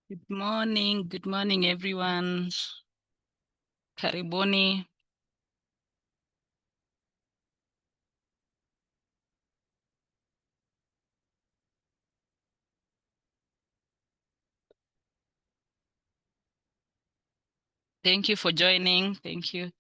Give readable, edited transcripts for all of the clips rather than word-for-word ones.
Good morning, everyone. Karibuni. Thank you for joining. Thank you.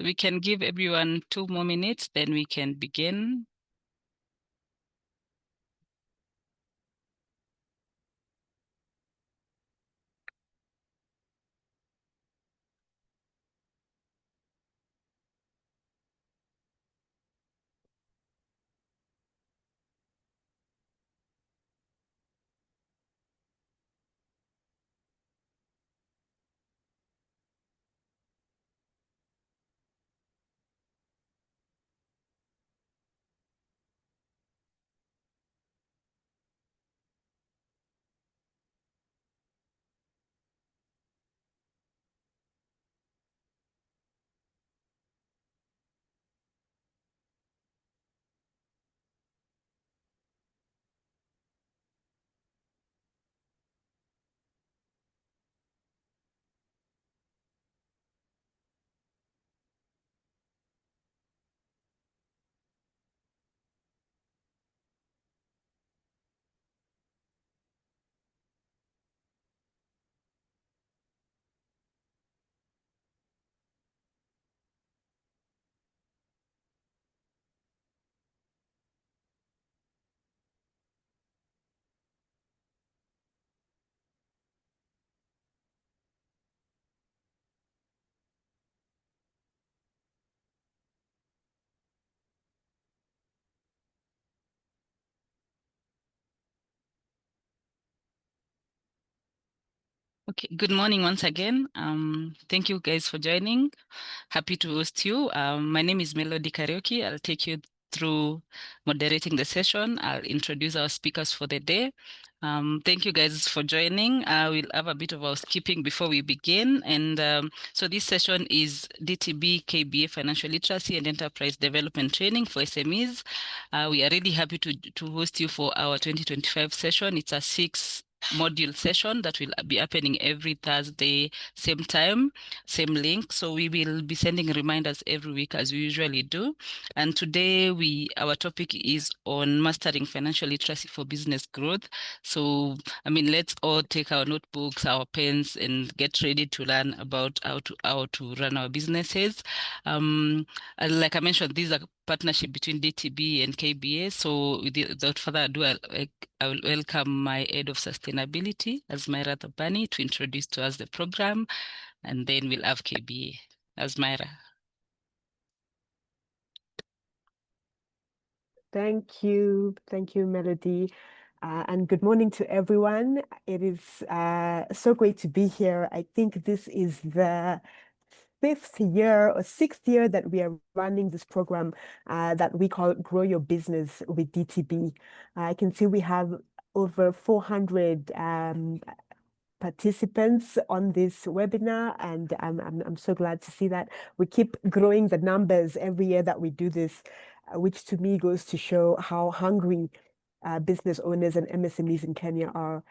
We can give everyone 2 more minutes, then we can begin. Okay, good morning once again. Thank you guys for joining. Happy to host you. My name is Melody Karaoke. I'll take you through moderating the session. I'll introduce our speakers for the day. Thank you guys for joining. We'll have a bit of housekeeping before we begin. And so this session is DTB KBA Financial Literacy and Enterprise Development Training for SMEs. We are really happy to host you for our 2025 session. It's a 6-module session that will be happening every Thursday, same time, same link. So we will be sending reminders every week as we usually do. And today our topic is on mastering financial literacy for business growth. So, let's all take our notebooks, our pens, and get ready to learn about how to run our businesses. Like I mentioned, these are partnership between DTB and KBA. So without further ado, I will welcome my head of sustainability, Azmaira Thabani, to introduce to us the program, and then we'll have KBA. Azmaira. Thank you. Thank you, Melody. And good morning to everyone. It is so great to be here. I think this is the 5th year or 6th year that we are running this program that we call Grow Your Business with DTB. I can see we have over 400 participants on this webinar, and I'm so glad to see that we keep growing the numbers every year that we do this, which to me goes to show how hungry business owners and MSMEs in Kenya are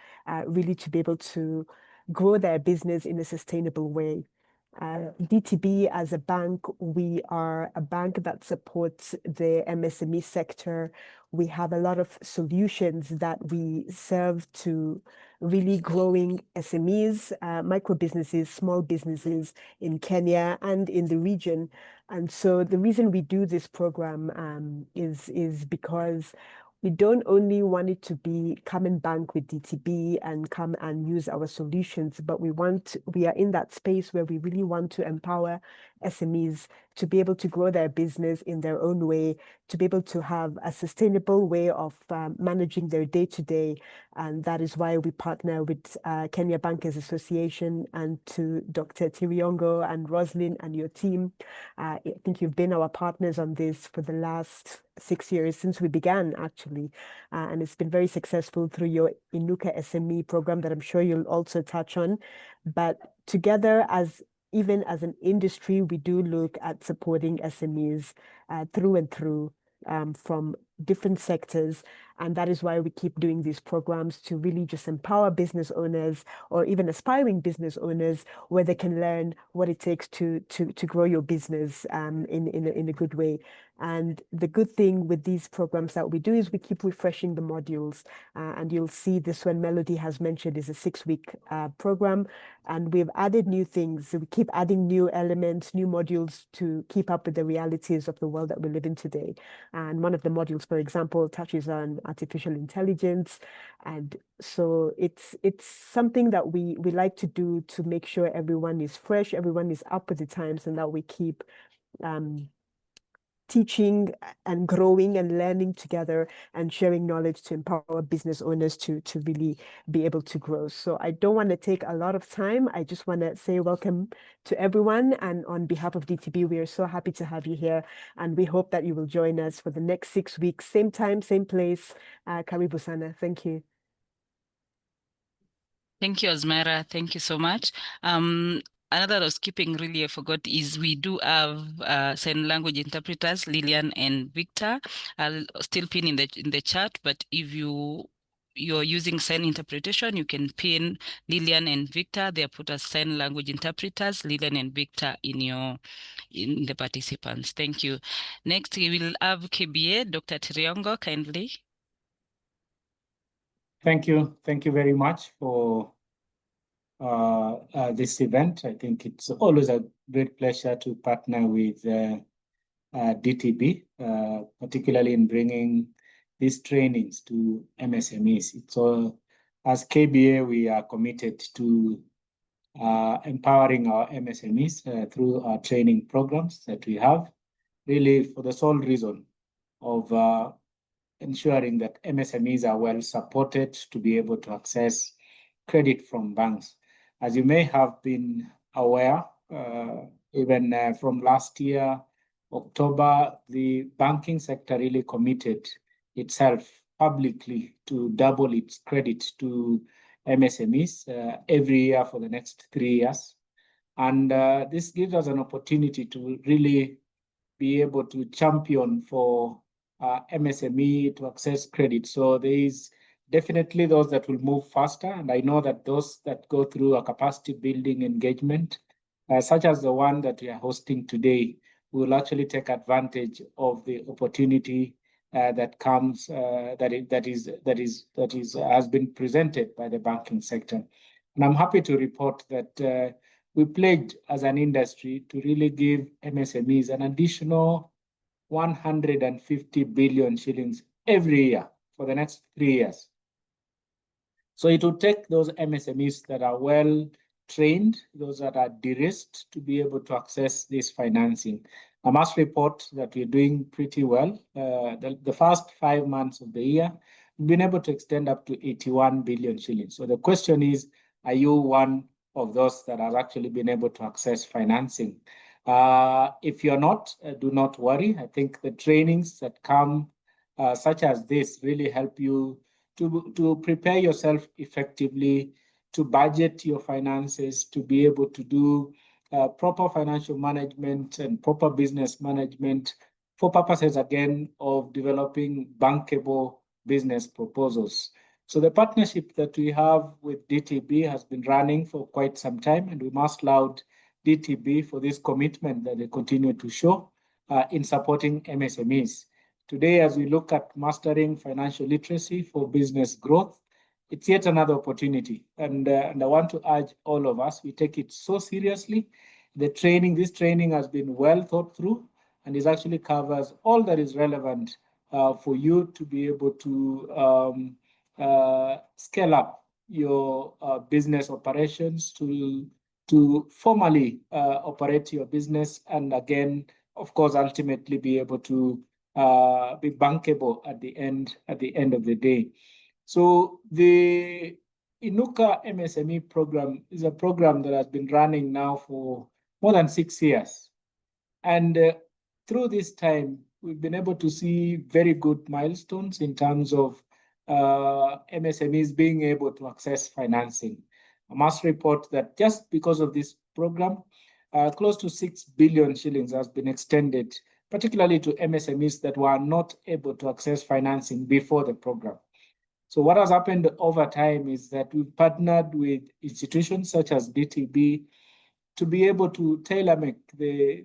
really to be able to grow their business in a sustainable way. DTB as a bank, we are a bank that supports the MSME sector. We have a lot of solutions that we serve to really growing SMEs, micro businesses, small businesses in Kenya and in the region. And so the reason we do this program is because we don't only want it to be come and bank with DTB and come and use our solutions, but we are in that space where we really want to empower SMEs to be able to grow their business in their own way, to be able to have a sustainable way of managing their day-to-day. And that is why we partner with Kenya Bankers Association, and to Dr. Tiriongo and Roslyn and your team. I think you've been our partners on this for the last 6 years since we began, actually. And it's been very successful through your Inuka SME program that I'm sure you'll also touch on. But together, even as an industry, we do look at supporting SMEs through and through from different sectors. And that is why we keep doing these programs, to really just empower business owners or even aspiring business owners, where they can learn what it takes to grow your business in a good way. And the good thing with these programs that we do is we keep refreshing the modules. And you'll see this one, Melody has mentioned, is a 6-week program. And we've added new things. So we keep adding new elements, new modules to keep up with the realities of the world that we live in today. And one of the modules, for example, touches on artificial intelligence. And so it's something that we like to do to make sure everyone is fresh, everyone is up with the times, and that we keep teaching and growing and learning together and sharing knowledge to empower business owners to really be able to grow. So I don't want to take a lot of time. I just want to say welcome to everyone. And on behalf of DTB, we are so happy to have you here. And we hope that you will join us for the next 6 weeks, same time, same place. Karibu sana. Thank you. Thank you, Azmera. Thank you so much. Another housekeeping really I forgot is we do have sign language interpreters, Lillian and Victor. I'll still pin in the chat, but if you're using sign interpretation, you can pin Lillian and Victor. They are put as sign language interpreters, Lillian and Victor in the participants. Thank you. Next, we will have KBA, Dr. Tiriongo, kindly. Thank you. Thank you very much for this event. I think it's always a great pleasure to partner with DTB, particularly in bringing these trainings to MSMEs. As KBA, we are committed to empowering our MSMEs through our training programs that we have, really for the sole reason of ensuring that MSMEs are well supported to be able to access credit from banks. As you may have been aware, even from last year, October, the banking sector really committed itself publicly to double its credit to MSMEs every year for the next 3 years. And this gives us an opportunity to really be able to champion for MSME to access credit. So there is definitely those that will move faster. And I know that those that go through a capacity building engagement, such as the one that we are hosting today, will actually take advantage of the opportunity that comes, has been presented by the banking sector. And I'm happy to report that we pledged as an industry to really give MSMEs an additional 150 billion shillings every year for the next 3 years. So it will take those MSMEs that are well trained, those that are de-risked, to be able to access this financing. I must report that we're doing pretty well. The first 5 months of the year, we've been able to extend up to 81 billion shillings. So the question is, are you one of those that have actually been able to access financing? If you're not, do not worry. I think the trainings that come such as this really help you to prepare yourself effectively, to budget your finances, to be able to do proper financial management and proper business management for purposes, again, of developing bankable business proposals. So the partnership that we have with DTB has been running for quite some time, and we must laud DTB for this commitment that they continue to show in supporting MSMEs. Today, as we look at mastering financial literacy for business growth, it's yet another opportunity. And I want to urge all of us, we take it so seriously. This training has been well thought through, and it actually covers all that is relevant for you to be able to scale up your business operations, to to formally operate your business, and again, of course, ultimately be able to be bankable at the end of the day. So the Inuka MSME program is a program that has been running now for more than 6 years. And through this time, we've been able to see very good milestones in terms of MSMEs being able to access financing. I must report that just because of this program, close to 6 billion shillings has been extended, particularly to MSMEs that were not able to access financing before the program. So what has happened over time is that we've partnered with institutions such as DTB to be able to tailor-make the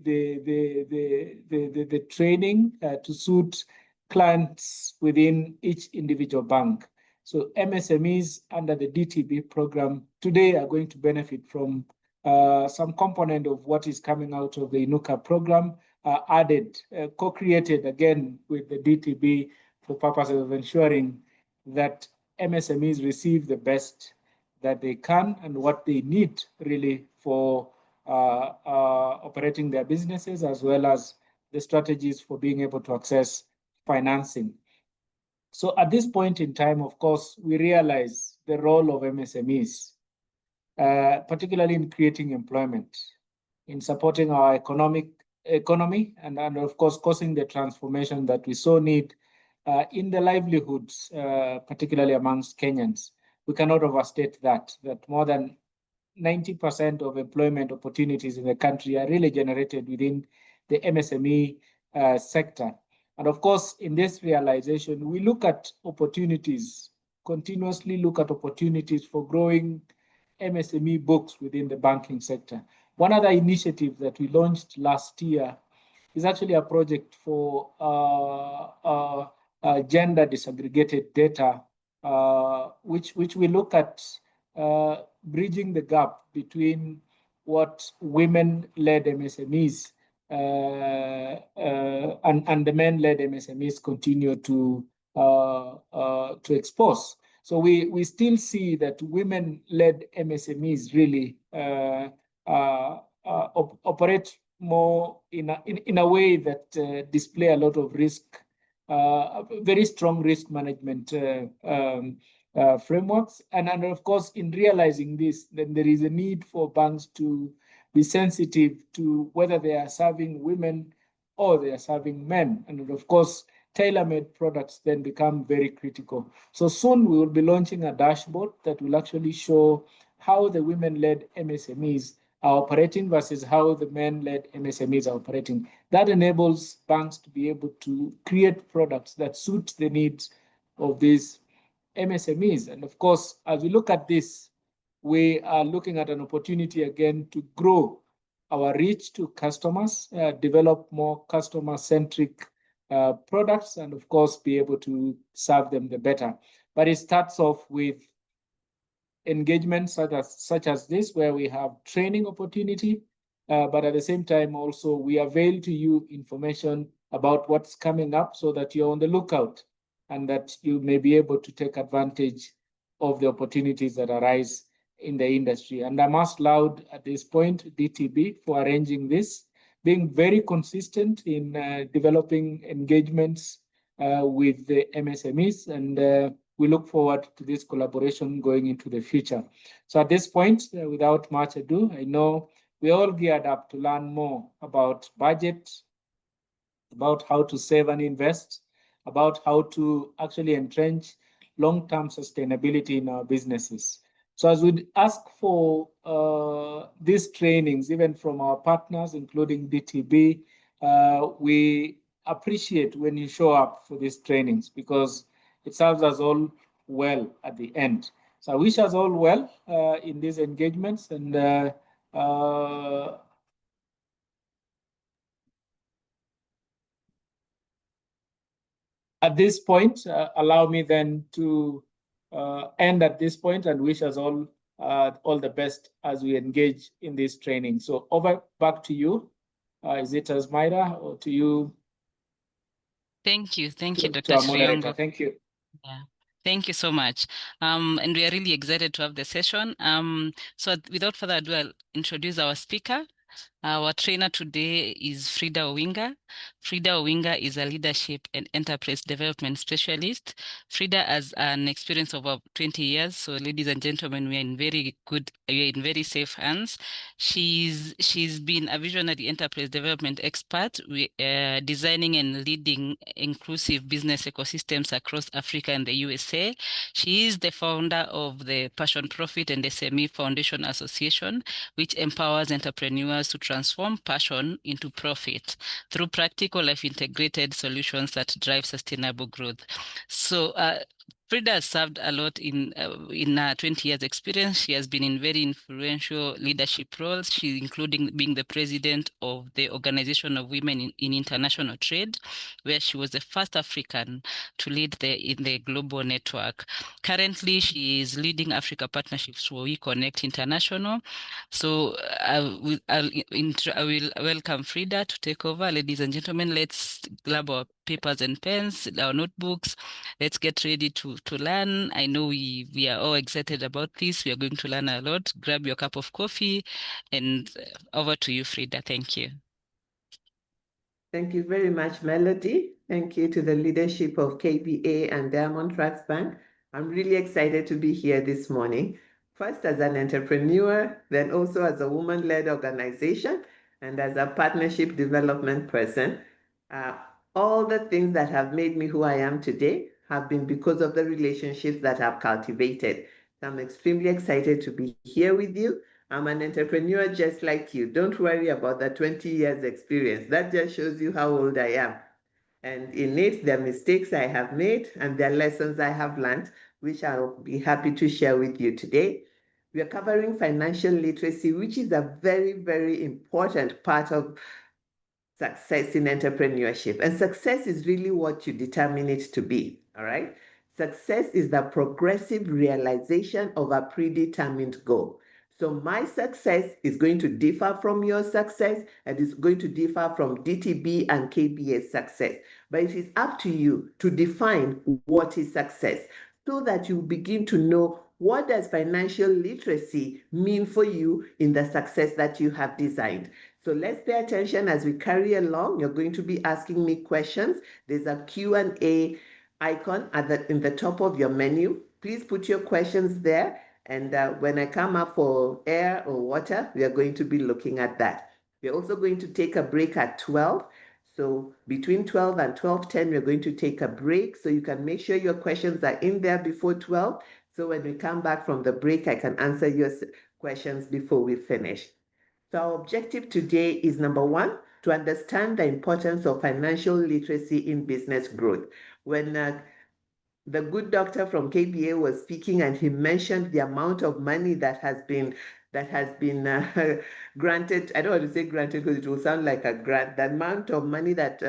training to suit clients within each individual bank. So MSMEs under the DTB program today are going to benefit from some component of what is coming out of the Inuka program, added, co-created again with the DTB for purposes of ensuring that MSMEs receive the best that they can and what they need really for operating their businesses, as well as the strategies for being able to access financing. So at this point in time, of course, we realize the role of MSMEs, particularly in creating employment, in supporting our economy, and of course, causing the transformation that we so need in the livelihoods, particularly amongst Kenyans. We cannot overstate that more than 90% of employment opportunities in the country are really generated within the MSME sector. And of course, in this realization, we look at opportunities, continuously look at opportunities for growing MSME books within the banking sector. One other initiative that we launched last year is actually a project for gender disaggregated data, which we look at bridging the gap between what women-led MSMEs and the men-led MSMEs continue to expose. So we still see that women-led MSMEs really operate more in a way that display a lot of risk, very strong risk management frameworks. And of course, in realizing this, then there is a need for banks to be sensitive to whether they are serving women or they are serving men. And of course, tailor-made products then become very critical. So soon we will be launching a dashboard that will actually show how the women-led MSMEs are operating versus how the men-led MSMEs are operating. That enables banks to be able to create products that suit the needs of these MSMEs. And of course, as we look at this, we are looking at an opportunity again to grow our reach to customers, develop more customer-centric products, and of course, be able to serve them the better. But it starts off with engagements such as this, where we have training opportunity, but at the same time also we avail to you information about what's coming up so that you're on the lookout and that you may be able to take advantage of the opportunities that arise in the industry. And I must laud at this point DTB for arranging this, being very consistent in developing engagements with the MSMEs, and we look forward to this collaboration going into the future. So at this point, without much ado, I know we're all geared up to learn more about budget, about how to save and invest, about how to actually entrench long-term sustainability in our businesses. So as we ask for these trainings, even from our partners, including DTB, we appreciate when you show up for these trainings because it serves us all well at the end. So I wish us all well in these engagements, and at this point, allow me then to end at this point and wish us all the best as we engage in this training. So back to you. Is it Azmaira or to you? Thank you, Dr. Moderator. Shiongo. Thank you. Yeah. Thank you so much. And we are really excited to have the session. So without further ado, I'll introduce our speaker. Our trainer today is Frida Owinga. Frida Owinga is a leadership and enterprise development specialist. Frida has an experience of over 20 years. So ladies and gentlemen, we are in very safe hands. She's been a visionary enterprise development expert, designing and leading inclusive business ecosystems across Africa and the USA. She is the founder of the Passion Profit and SME Foundation Association, which empowers entrepreneurs to transform passion into profit through practical life-integrated solutions that drive sustainable growth. So Frida has served a lot in her 20 years experience. She has been in very influential leadership roles, including being the president of the Organization of Women in International Trade, where she was the first African to lead in the global network. Currently, she is leading Africa partnerships for We Connect International. So I will welcome Frida to take over. Ladies and gentlemen, let's grab our papers and pens, our notebooks. Let's get ready to learn. I know we are all excited about this. We are going to learn a lot. Grab your cup of coffee, and over to you, Frida. Thank you. Thank you very much, Melody. Thank you to the leadership of KBA and Diamond Trust Bank. I'm really excited to be here this morning. First as an entrepreneur, then also as a woman-led organization, and as a partnership development person. All the things that have made me who I am today have been because of the relationships that I've cultivated. So I'm extremely excited to be here with you. I'm an entrepreneur just like you. Don't worry about the 20 years experience. That just shows you how old I am. And in it, there are mistakes I have made and there are lessons I have learned, which I'll be happy to share with you today. We are covering financial literacy, which is a very, very important part of success in entrepreneurship. And success is really what you determine it to be, all right? Success is the progressive realization of a predetermined goal. So my success is going to differ from your success, and it's going to differ from DTB and KBA's success. But it is up to you to define what is success so that you begin to know what does financial literacy mean for you in the success that you have designed. So let's pay attention as we carry along. You're going to be asking me questions. There's a Q&A icon in the top of your menu. Please put your questions there. And when I come up for air or water, we are going to be looking at that. We're also going to take a break at 12. So between 12 and 12:10, we're going to take a break. So you can make sure your questions are in there before 12. So when we come back from the break, I can answer your questions before we finish. So our objective today is number one, to understand the importance of financial literacy in business growth. When the good doctor from KBA was speaking and he mentioned the amount of money that has been granted. I don't want to say granted because it will sound like a grant. The amount of money that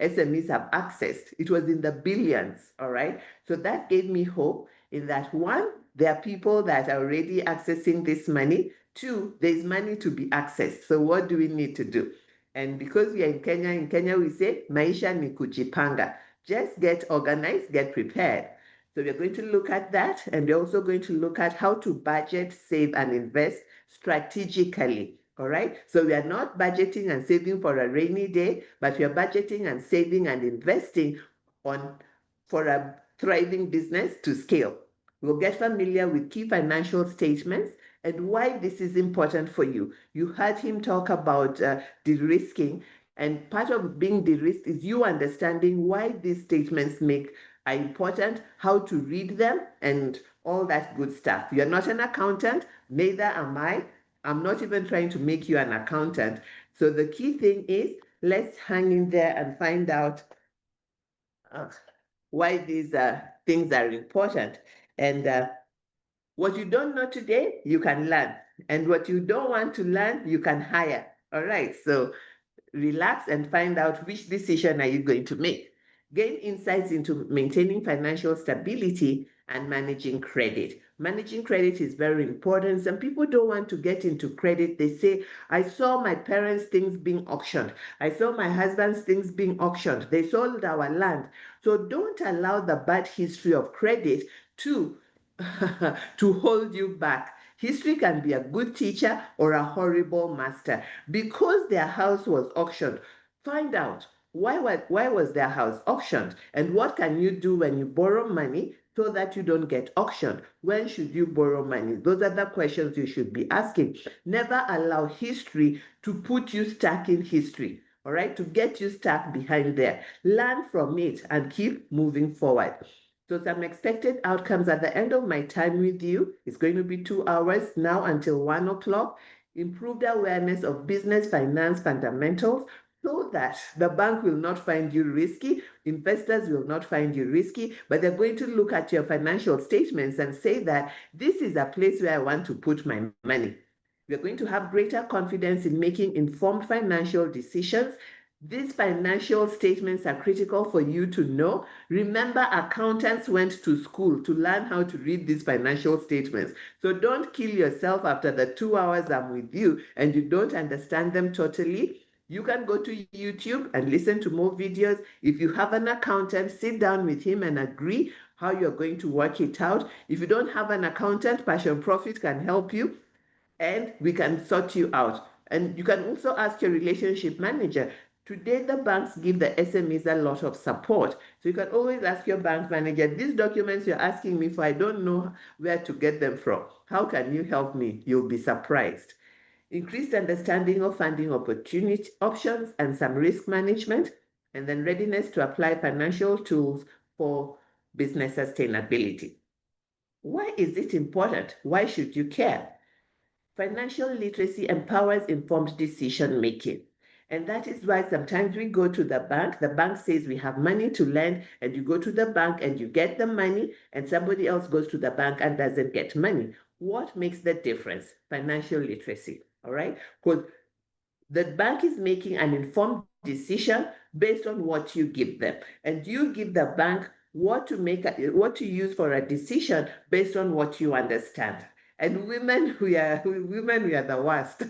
SMEs have accessed, it was in the billions, all right? So that gave me hope in that, one, there are people that are already accessing this money. Two, there's money to be accessed. So what do we need to do? And because we are in Kenya we say, maisha ni kujipanga. Just get organized, get prepared. So we're going to look at that, and we're also going to look at how to budget, save, and invest strategically, all right? So we are not budgeting and saving for a rainy day, but we are budgeting and saving and investing for a thriving business to scale. We'll get familiar with key financial statements and why this is important for you. You heard him talk about de-risking, and part of being de-risked is you understanding why these statements are important, how to read them, and all that good stuff. You're not an accountant, neither am I. I'm not even trying to make you an accountant. So the key thing is, let's hang in there and find out why these things are important. And what you don't know today, you can learn. And what you don't want to learn, you can hire. All right, so relax and find out which decision are you going to make. Gain insights into maintaining financial stability and managing credit. Managing credit is very important. Some people don't want to get into credit. They say, I saw my parents' things being auctioned. I saw my husband's things being auctioned. They sold our land. So don't allow the bad history of credit to, to hold you back. History can be a good teacher or a horrible master. Because their house was auctioned, find out why was their house auctioned, and what can you do when you borrow money so that you don't get auctioned? When should you borrow money? Those are the questions you should be asking. Never allow history to put you stuck in history, all right, to get you stuck behind there. Learn from it and keep moving forward. So some expected outcomes at the end of my time with you is going to be 2 hours now until 1 o'clock. Improved awareness of business finance fundamentals, so that the bank will not find you risky, investors will not find you risky, but they're going to look at your financial statements and say that this is a place where I want to put my money. We're going to have greater confidence in making informed financial decisions. These financial statements are critical for you to know. Remember, accountants went to school to learn how to read these financial statements. So don't kill yourself after the 2 hours I'm with you and you don't understand them totally. You can go to YouTube and listen to more videos. If you have an accountant, sit down with him and agree how you're going to work it out. If you don't have an accountant, Passion Profit can help you and we can sort you out. And you can also ask your relationship manager. Today, the banks give the SMEs a lot of support. So you can always ask your bank manager, these documents you're asking me for, I don't know where to get them from. How can you help me? You'll be surprised. Increased understanding of funding opportunity options and some risk management, and then readiness to apply financial tools for business sustainability. Why is it important? Why should you care? Financial literacy empowers informed decision making. And that is why sometimes we go to the bank says we have money to lend, and you go to the bank and you get the money, and somebody else goes to the bank and doesn't get money. What makes the difference? Financial literacy, all right? Because the bank is making an informed decision based on what you give them, and you give the bank what to use for a decision based on what you understand. And women, we are the worst.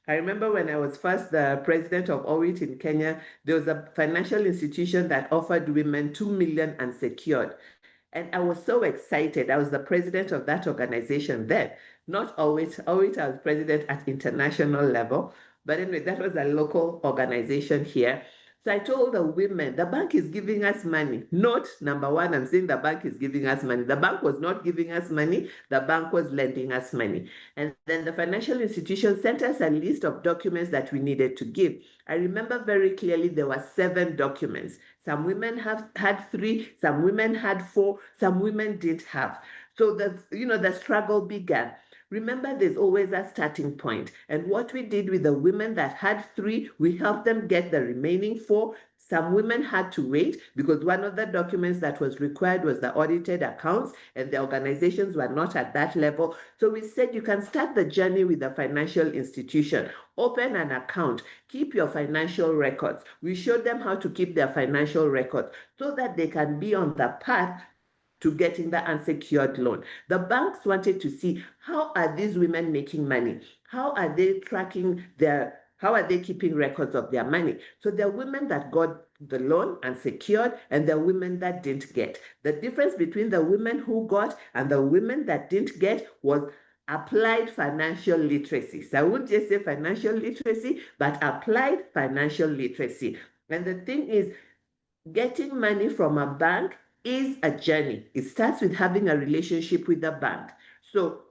I remember when I was first the president of OWIT in Kenya, there was a financial institution that offered women 2 million unsecured. And I was so excited. I was the president of that organization then. Not OWIT. OWIT, I was president at international level. But anyway, that was a local organization here. So I told the women, the bank is giving us money. Not number one, I'm saying the bank is giving us money. The bank was not giving us money. The bank was lending us money. And then the financial institution sent us a list of documents that we needed to give. I remember very clearly there were 7 documents. Some women had 3, some women had 4, some women didn't have. So the struggle began. Remember, there's always a starting point. And what we did with the women that had 3, we helped them get the remaining 4. Some women had to wait because one of the documents that was required was the audited accounts, and the organizations were not at that level. So we said you can start the journey with a financial institution. Open an account, keep your financial records. We showed them how to keep their financial records so that they can be on the path to getting the unsecured loan. The banks wanted to see, how are these women making money? How are they how are they keeping records of their money? So there are women that got the loan unsecured, and there are women that didn't get. The difference between the women who got and the women that didn't get was applied financial literacy. So I wouldn't just say financial literacy, but applied financial literacy. And the thing is, getting money from a bank is a journey. It starts with having a relationship with the bank. So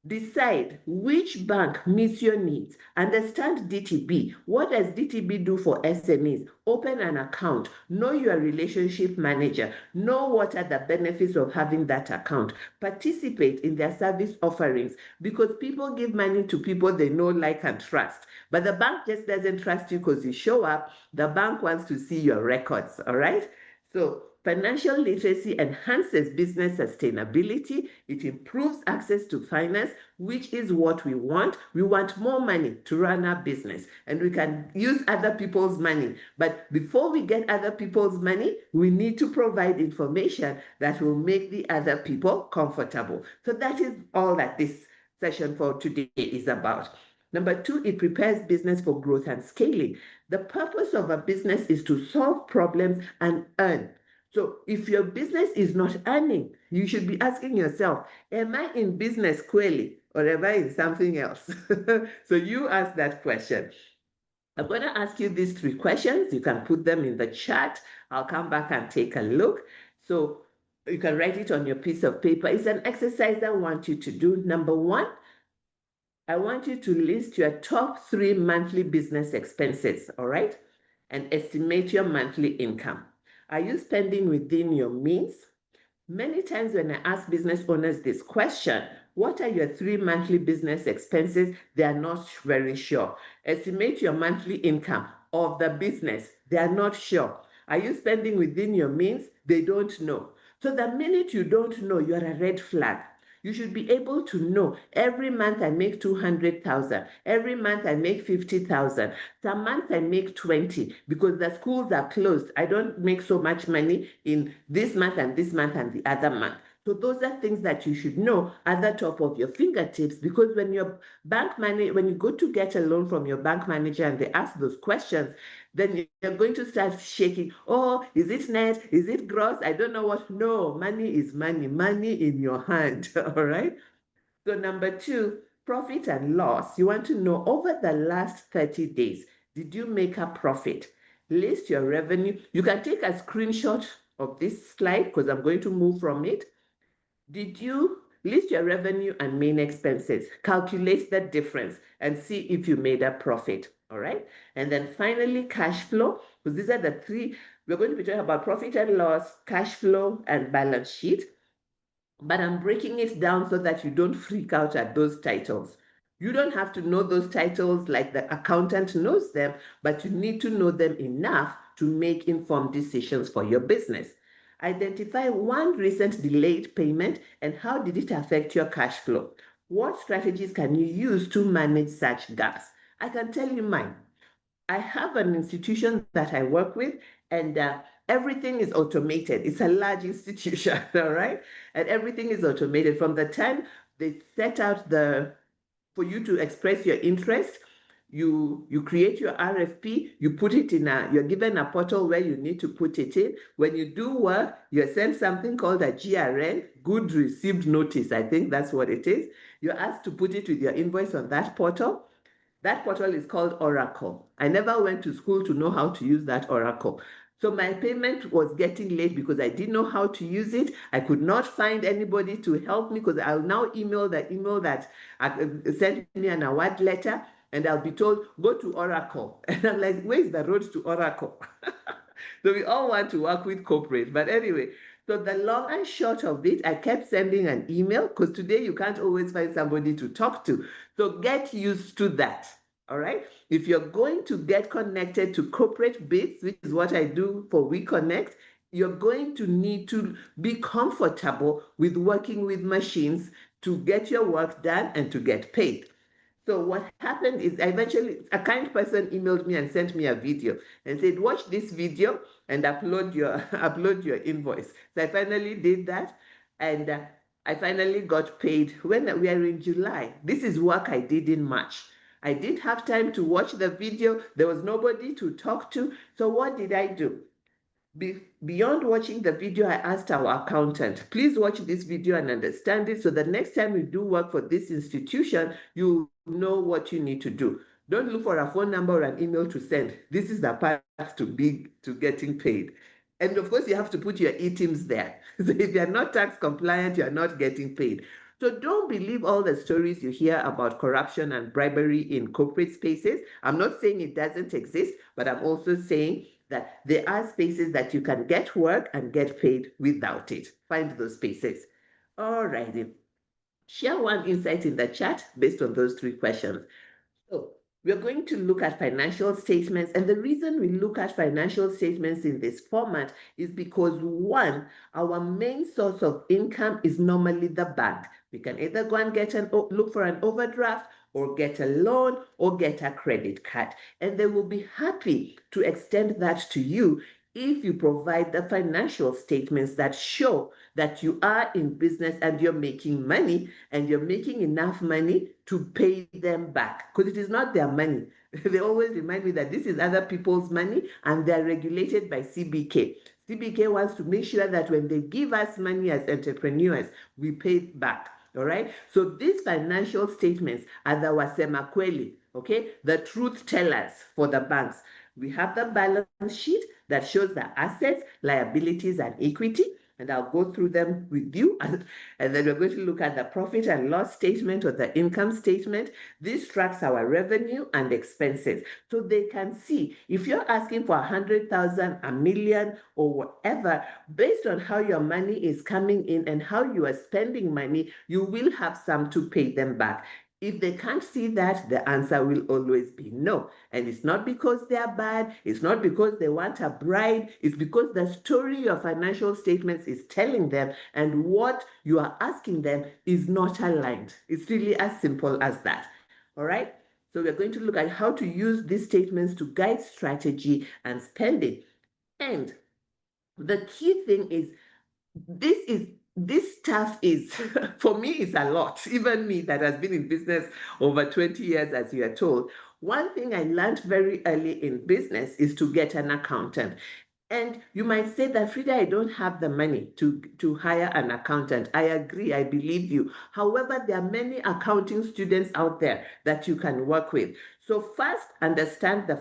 decide which bank meets your needs. Understand DTB. What does DTB do for SMEs? Open an account. Know your relationship manager. Know what are the benefits of having that account. Participate in their service offerings, because people give money to people they know, like, and trust. But the bank just doesn't trust you because you show up. The bank wants to see your records, all right? So Financial literacy enhances business sustainability. It improves access to finance, which is what we want. We want more money to run our business, and we can use other people's money. But before we get other people's money, we need to provide information that will make the other people comfortable. So that is all that this session for today is about. Number 2, it prepares business for growth and scaling. The purpose of a business is to solve problems and earn. So if your business is not earning, you should be asking yourself, am I in business clearly, or am I in something else? So you ask that question. I'm going to ask you these 3 questions. You can put them in the chat. I'll come back and take a look. So you can write it on your piece of paper. It's an exercise I want you to do. Number 1, I want you to list your top 3 monthly business expenses, all right? And estimate your monthly income. Are you spending within your means? Many times when I ask business owners this question, what are your 3 monthly business expenses? They are not very sure. Estimate your monthly income of the business. They are not sure. Are you spending within your means? They don't know. So the minute you don't know, you are a red flag. You should be able to know every month I make 200,000. Every month I make 50,000. Some months I make 20 because the schools are closed. I don't make so much money in this month and this month and the other month. So those are things that you should know at the top of your fingertips, because when your when you go to get a loan from your bank manager and they ask those questions, then you're going to start shaking. Oh, is it net? Is it gross? I don't know what. No, money is money, money in your hand, all right? So number 2, profit and loss. You want to know over the last 30 days, did you make a profit? List your revenue. You can take a screenshot of this slide because I'm going to move from it. Did you list your revenue and main expenses? Calculate the difference and see if you made a profit. All right. And then finally, cash flow, because these are the 3. We're going to be talking about profit and loss, cash flow, and balance sheet. But I'm breaking it down so that you don't freak out at those titles. You don't have to know those titles like the accountant knows them, but you need to know them enough to make informed decisions for your business. Identify one recent delayed payment and how did it affect your cash flow? What strategies can you use to manage such gaps? I can tell you mine. I have an institution that I work with, and everything is automated. It's a large institution, all right? And everything is automated from the time they set out for you to express your interest. You create your RFP, you put it in you're given a portal where you need to put it in. When you do work, you're sent something called a GRN, Good Received Notice. I think that's what it is. You're asked to put it with your invoice on that portal. That portal is called Oracle. I never went to school to know how to use that Oracle. So my payment was getting late because I didn't know how to use it. I could not find anybody to help me because I'll now email the email that sent me an award letter, and I'll be told, go to Oracle. And I'm like, where's the road to Oracle? So we all want to work with corporate. But anyway, so the long and short of it, I kept sending an email because today you can't always find somebody to talk to. So get used to that. All right. If you're going to get connected to corporate bits, which is what I do for WeConnect, you're going to need to be comfortable with working with machines to get your work done and to get paid. So what happened is eventually a kind person emailed me and sent me a video and said, watch this video and upload your invoice. So I finally did that, and I finally got paid when we are in July. This is work I did in March. I did have time to watch the video. There was nobody to talk to. So what did I do? Beyond watching the video, I asked our accountant, please watch this video and understand it so the next time you do work for this institution, you know what you need to do. Don't look for a phone number or an email to send. This is the path to getting paid. And of course, you have to put your e-teams there. So if you're not tax compliant, you're not getting paid. So don't believe all the stories you hear about corruption and bribery in corporate spaces. I'm not saying it doesn't exist, but I'm also saying that there are spaces that you can get work and get paid without it. Find those spaces. All righty. Share one insight in the chat based on those 3 questions. So we're going to look at financial statements. And the reason we look at financial statements in this format is because, one, our main source of income is normally the bank. We can either go and look for an overdraft, or get a loan, or get a credit card. And they will be happy to extend that to you if you provide the financial statements that show that you are in business and you're making money, and you're making enough money to pay them back, because it is not their money. They always remind me that this is other people's money and they're regulated by CBK. CBK wants to make sure that when they give us money as entrepreneurs, we pay it back. All right. So these financial statements are the wasema kweli, okay, the truth tellers for the banks. We have the balance sheet that shows the assets, liabilities, and equity. And I'll go through them with you. And then we're going to look at the profit and loss statement or the income statement. This tracks our revenue and expenses. So they can see if you're asking for 100,000, a million, or whatever, based on how your money is coming in and how you are spending money, you will have some to pay them back. If they can't see that, the answer will always be no. And it's not because they are bad. It's not because they want a bribe. It's because the story your financial statements is telling them and what you are asking them is not aligned. It's really as simple as that. All right. So we're going to look at how to use these statements to guide strategy and spending. And the key thing is, this stuff is, for me, it's a lot. Even me that has been in business over 20 years, as you are told. One thing I learned very early in business is to get an accountant. And you might say that, Frida, I don't have the money to hire an accountant. I agree, I believe you. However, there are many accounting students out there that you can work with. So first, understand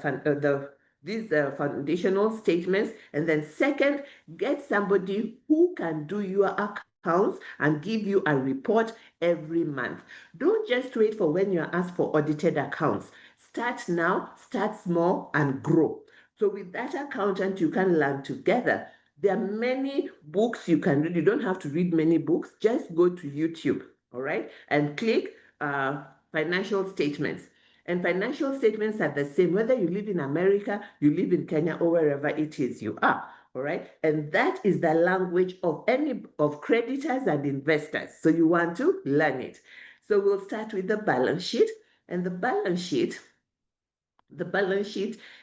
these foundational statements, and then second, get somebody who can do your accounts and give you a report every month. Don't just wait for when you're asked for audited accounts. Start now, start small, and grow. So with that accountant, you can learn together. There are many books you can read. You don't have to read many books. Just go to YouTube, all right, and click financial statements. And financial statements are the same, whether you live in America, you live in Kenya, or wherever it is you are. All right. And that is the language of creditors and investors. So you want to learn it. So we'll start with the balance sheet. And the balance sheet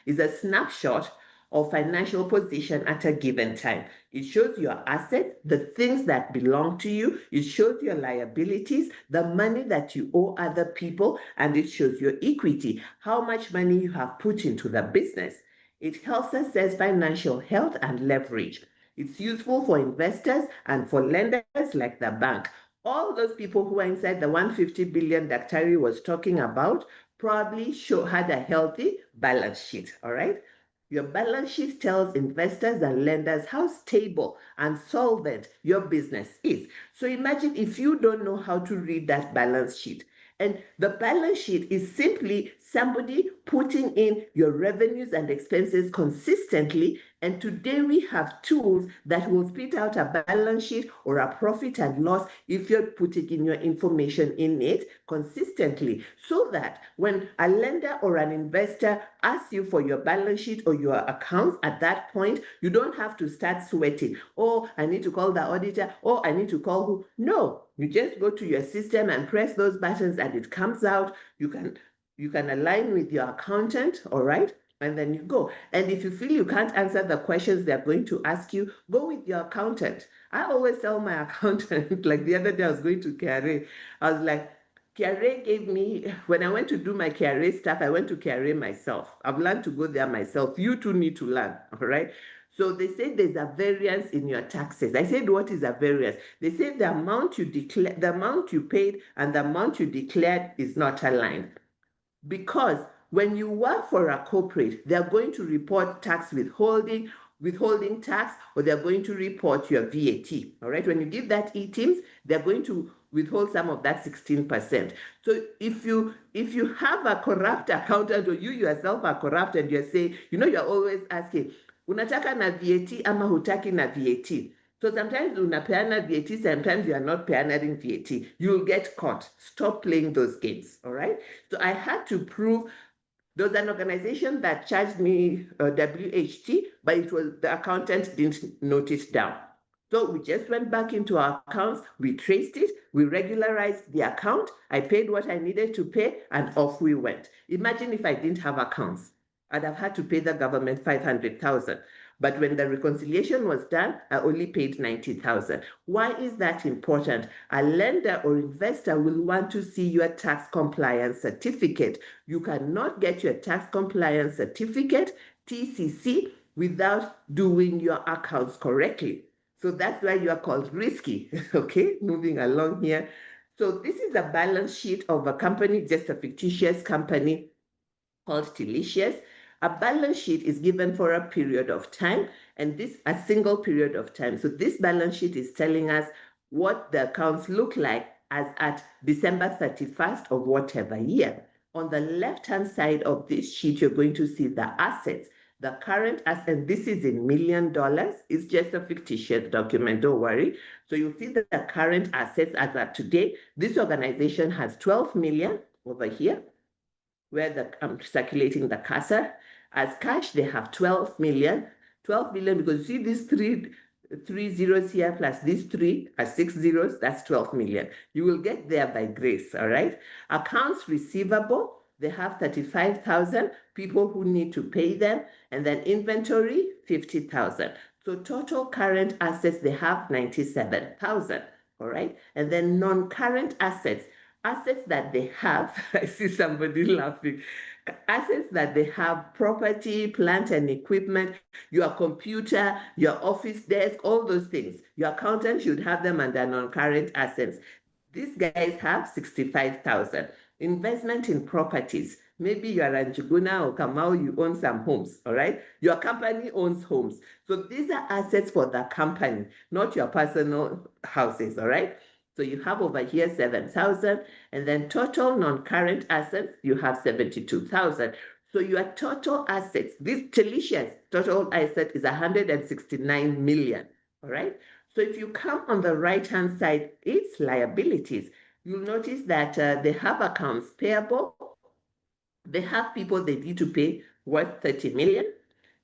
is a snapshot of financial position at a given time. It shows your assets, the things that belong to you. It shows your liabilities, the money that you owe other people, and it shows your equity, how much money you have put into the business. It helps assess financial health and leverage. It's useful for investors and for lenders like the bank. All those people who are inside the 150 billion Daktari was talking about probably had a healthy balance sheet, all right? Your balance sheet tells investors and lenders how stable and solvent your business is. So imagine if you don't know how to read that balance sheet. And the balance sheet is simply somebody putting in your revenues and expenses consistently. And today we have tools that will spit out a balance sheet or a profit and loss if you're putting in your information in it consistently, so that when a lender or an investor asks you for your balance sheet or your accounts at that point, you don't have to start sweating. Oh, I need to call the auditor. Oh, I need to call who? No, you just go to your system and press those buttons and it comes out. You can align with your accountant, all right? And then you go. And if you feel you can't answer the questions they're going to ask you, go with your accountant. I always tell my accountant, like the other day I was going to KRA, I was like, KRA gave me, when I went to do my KRA stuff, I went to KRA myself. I've learned to go there myself. You too need to learn, all right? So they said there's a variance in your taxes. I said, what is a variance? They said the amount you declare, the amount you paid and the amount you declared is not aligned. Because when you work for a corporate, they're going to report tax withholding tax, or they're going to report your VAT. All right. When you give that e-TIMS, they're going to withhold some of that 16%. So if you have a corrupt accountant, or you yourself are corrupt, and you're saying, you're always asking, unataka na VAT ama hutaki na VAT. So sometimes unapeana VAT, sometimes you are not peaning VAT. You'll get caught. Stop playing those games, all right? So I had to prove There was an organization that charged me WHT, but it was the accountant didn't note it down. So we just went back into our accounts, we traced it, we regularized the account, I paid what I needed to pay, and off we went. Imagine if I didn't have accounts. I'd have had to pay the government 500,000. But when the reconciliation was done, I only paid 90,000. Why is that important? A lender or investor will want to see your tax compliance certificate. You cannot get your tax compliance certificate, TCC, without doing your accounts correctly. So that's why you are called risky. Okay, moving along here. So this is a balance sheet of a company, just a fictitious company called Tilicious. A balance sheet is given for a period of time, and this a single period of time. So this balance sheet is telling us what the accounts look like as at December 31st of whatever year. On the left-hand side of this sheet, you're going to see the assets. The current asset, this is in $1 million. It's just a fictitious document, don't worry. So you see that the current assets as of today, this organization has 12 million over here, where I'm circulating the cursor. As cash, they have 12 million. 12 million, because you see these three zeros here plus these three are 6 zeros, that's 12 million. You will get there by grace, all right? Accounts receivable, they have 35,000 people who need to pay them, and then inventory, 50,000. So total current assets, they have 97,000, all right? And then non-current assets that they have, I see somebody laughing, assets that they have, property, plant and equipment, your computer, your office desk, all those things. Your accountant should have them under non-current assets. These guys have 65,000. Investment in properties. Maybe you are Njuguna or Kamau, you own some homes, all right? Your company owns homes. So these are assets for the company, not your personal houses, all right? So you have over here 7,000, and then total non-current assets, you have 72,000. So your total assets, this Tilicious total asset is 169 million, all right? So if you come on the right-hand side, it's liabilities. You'll notice that they have accounts payable. They have people they need to pay worth 30 million.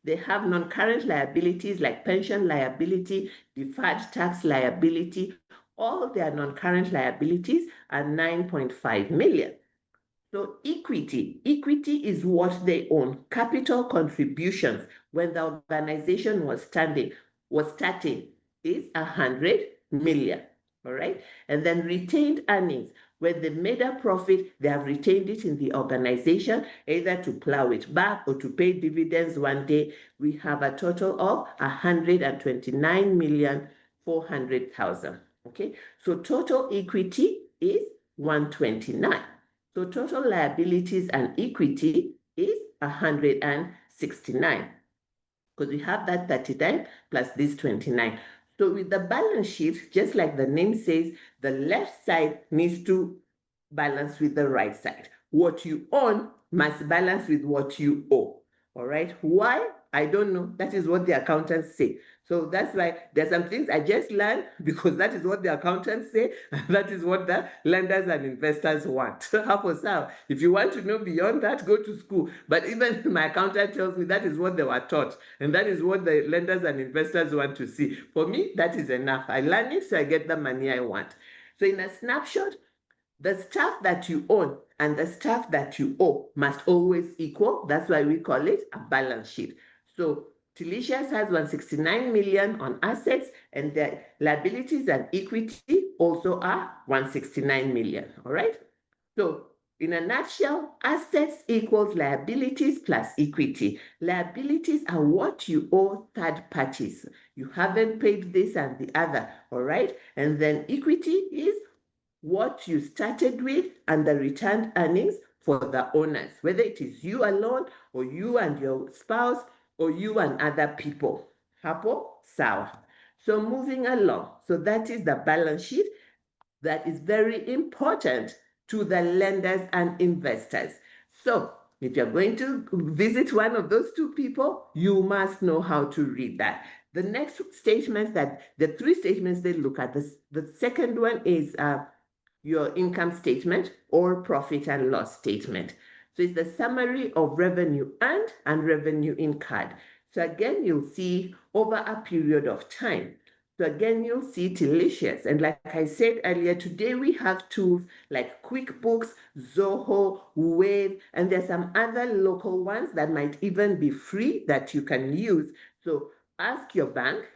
They have non-current liabilities like pension liability, deferred tax liability. All their non-current liabilities are 9.5 million. So equity is what they own. Capital contributions when the organization was starting is 100 million, all right? And then retained earnings, when they made a profit, they have retained it in the organization, either to plow it back or to pay dividends one day. We have a total of 129,400,000, okay? So total equity is 129. So total liabilities and equity is 169, because we have that 39 plus this 29. So with the balance sheet, just like the name says, the left side needs to balance with the right side. What you own must balance with what you owe. All right. Why? I don't know. That is what the accountants say. So that's why there's some things I just learned, because that is what the accountants say, and that is what the lenders and investors want. If you want to know beyond that, go to school. But even my accountant tells me that is what they were taught, and that is what the lenders and investors want to see. For me, that is enough. I learn it, so I get the money I want. So in a snapshot, the stuff that you own and the stuff that you owe must always equal. That's why we call it a balance sheet. So Tilicious has 169 million on assets, and the liabilities and equity also are 169 million, all right? So in a nutshell, assets equals liabilities plus equity. Liabilities are what you owe third parties. You haven't paid this and the other, all right? And then equity is what you started with and the returned earnings for the owners, whether it is you alone or you and your spouse or you and other people. Hapo sawa. So moving along, so that is the balance sheet that is very important to the lenders and investors. So if you're going to visit one of those two people, you must know how to read that. The next statement, the three statements they look at, the second one is your income statement or profit and loss statement. So it's the summary of revenue earned and revenue incurred. So again, you'll see over a period of time. So again, you'll see Telicious. And like I said earlier, today we have tools like QuickBooks, Zoho, Wave, and there's some other local ones that might even be free that you can use. So ask your bank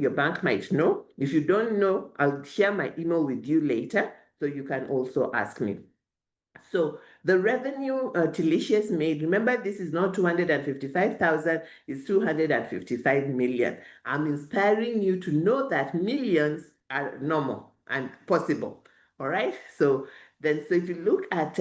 might know. If you don't know, I'll share my email with you later, so you can also ask me. So the revenue Telicious made, remember, this is not 255,000, it's 255 million. I'm inspiring you to know that millions are normal and possible. All right. So if you look at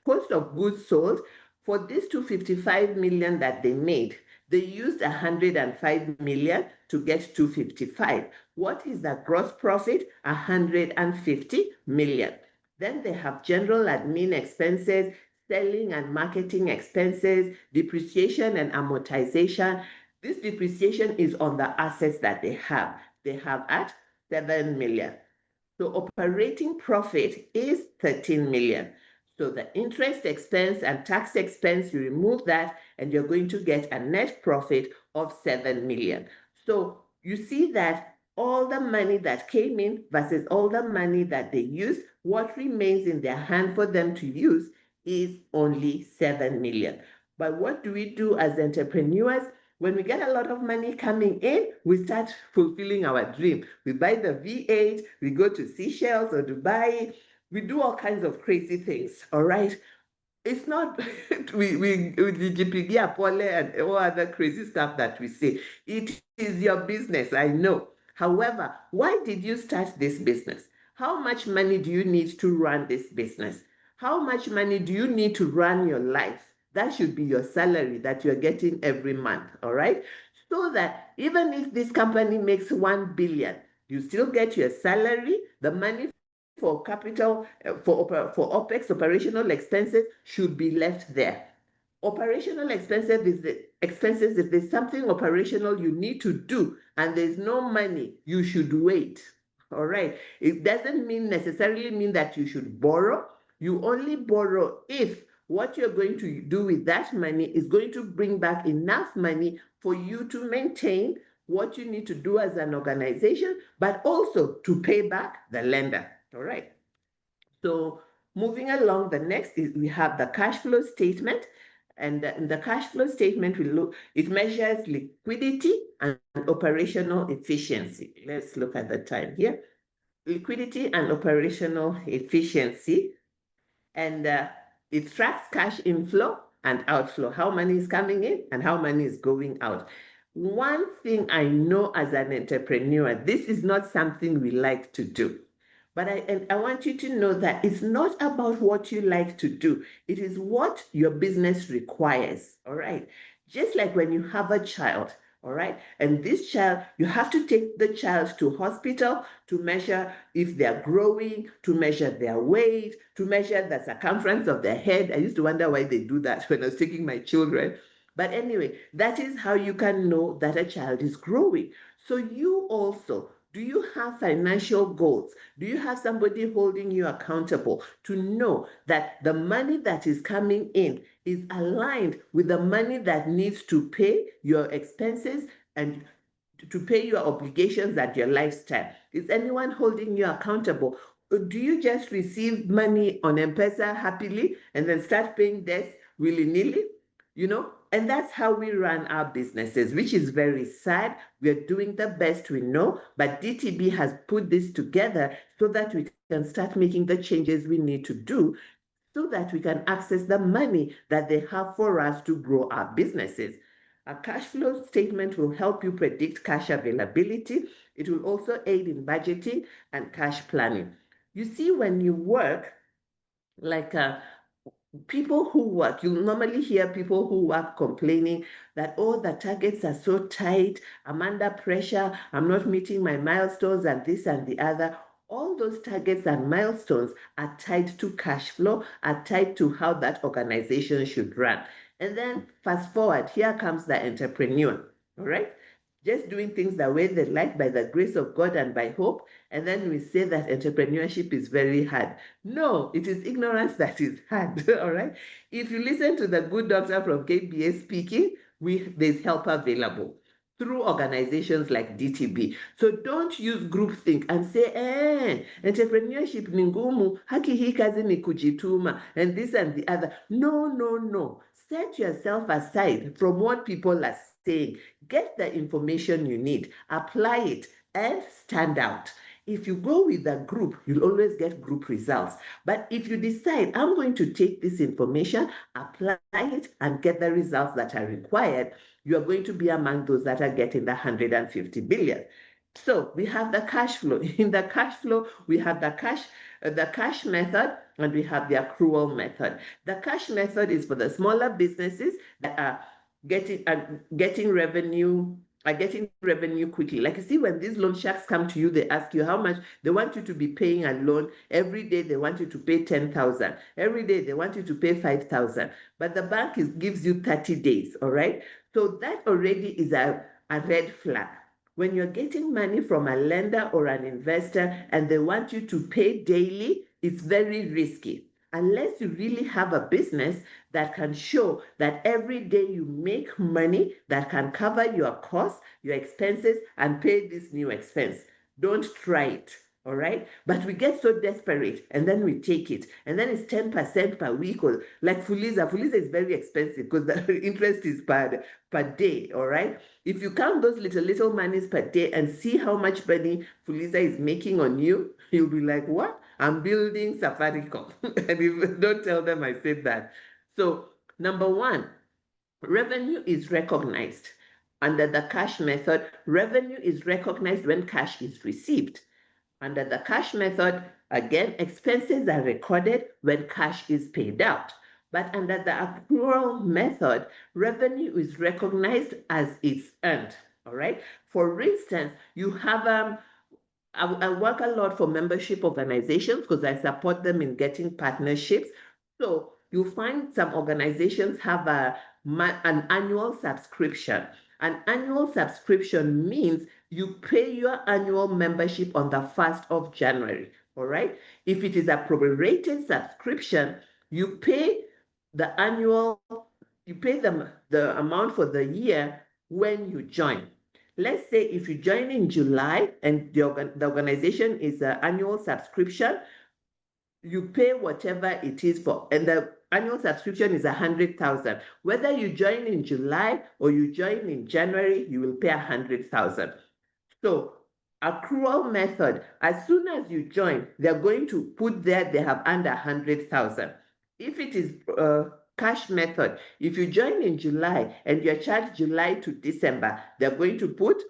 cost of goods sold, for this 255 million that they made, they used 105 million to get 255. What is the gross profit? 150 million. Then they have general admin expenses, selling and marketing expenses, depreciation and amortization. This depreciation is on the assets that they have. They have at 7 million. So operating profit is 13 million. So the interest expense and tax expense, you remove that and you're going to get a net profit of 7 million. So you see that all the money that came in versus all the money that they used, what remains in their hand for them to use is only 7 million. But what do we do as entrepreneurs? When we get a lot of money coming in, we start fulfilling our dream. We buy the V8, we go to Seychelles or Dubai, we do all kinds of crazy things, all right? It's not we Pole and all other crazy stuff that we say. It is your business, I know. However, why did you start this business? How much money do you need to run this business? How much money do you need to run your life? That should be your salary that you're getting every month, all right? So that even if this company makes 1 billion, you still get your salary, the money for capital, for OPEX, operational expenses, should be left there. Operational expenses, if there's something operational you need to do and there's no money, you should wait. All right. It doesn't necessarily mean that you should borrow. You only borrow if what you're going to do with that money is going to bring back enough money for you to maintain what you need to do as an organization, but also to pay back the lender. All right. So moving along, the next is we have the cash flow statement. And in the cash flow statement, it measures liquidity and operational efficiency. Let's look at the time here. Liquidity and operational efficiency. And it tracks cash inflow and outflow, how money is coming in and how money is going out. One thing I know as an entrepreneur, this is not something we like to do. But I want you to know that it's not about what you like to do. It is what your business requires, all right? Just like when you have a child, all right? And this child, you have to take the child to hospital to measure if they're growing, to measure their weight, to measure the circumference of their head. I used to wonder why they do that when I was taking my children. But anyway, that is how you can know that a child is growing. So you also, do you have financial goals? Do you have somebody holding you accountable to know that the money that is coming in is aligned with the money that needs to pay your expenses and to pay your obligations and your lifestyle? Is anyone holding you accountable? Or do you just receive money on M-Pesa happily and then start paying debts willy-nilly? You know, and that's how we run our businesses, which is very sad. We're doing the best we know, but DTB has put this together so that we can start making the changes we need to do so that we can access the money that they have for us to grow our businesses. A cash flow statement will help you predict cash availability. It will also aid in budgeting and cash planning. You see, when you work, like people who work, you normally hear people who work complaining that, oh, the targets are so tight, I'm under pressure, I'm not meeting my milestones and this and the other. All those targets and milestones are tied to cash flow, are tied to how that organization should run. And then fast forward, here comes the entrepreneur, all right? just doing things the way they like by the grace of God and by hope. And then we say that entrepreneurship is very hard. No, it is ignorance that is hard, all right? If you listen to the good doctor from KBA speaking, there's help available through organizations like DTB. So don't use groupthink and say, entrepreneurship ni ngumu, haki hii kazi ni kujituma, and this and the other. No, no, no. Set yourself aside from what people are saying. Get the information you need, apply it, and stand out. If you go with a group, you'll always get group results. But if you decide, I'm going to take this information, apply it, and get the results that are required, you are going to be among those that are getting the 150 billion. So we have the cash flow. In the cash flow, we have the cash method, and we have the accrual method. The cash method is for the smaller businesses that are getting revenue quickly. Like you see, when these loan sharks come to you, they ask you how much they want you to be paying a loan. Every day they want you to pay 10,000. Every day they want you to pay 5,000. But the bank gives you 30 days, all right? So that already is a red flag. When you're getting money from a lender or an investor and they want you to pay daily, it's very risky. Unless you really have a business that can show that every day you make money that can cover your costs, your expenses, and pay this new expense. Don't try it, all right? But we get so desperate, and then we take it, and then it's 10% per week, or like Fuliza. Fuliza is very expensive because the interest is per day, all right? If you count those little monies per day and see how much money Fuliza is making on you, you'll be like, what? I'm building Safaricom. And don't tell them I said that. So, number one, revenue is recognized. Under the cash method, revenue is recognized when cash is received. Under the cash method, again, expenses are recorded when cash is paid out. But under the accrual method, revenue is recognized as it's earned, all right? For instance, you have I work a lot for membership organizations because I support them in getting partnerships. So you find some organizations have an annual subscription. An annual subscription means you pay your annual membership on the 1st of January, all right? If it is a prorated subscription, you pay the amount for the year when you join. Let's say if you join in July and the organization is an annual subscription, you pay whatever it is for, and the annual subscription is 100,000. Whether you join in July or you join in January, you will pay 100,000. So accrual method, as soon as you join, they're going to put there they have earned 100,000. If it is cash method, if you join in July and you're charged July to December, they're going to put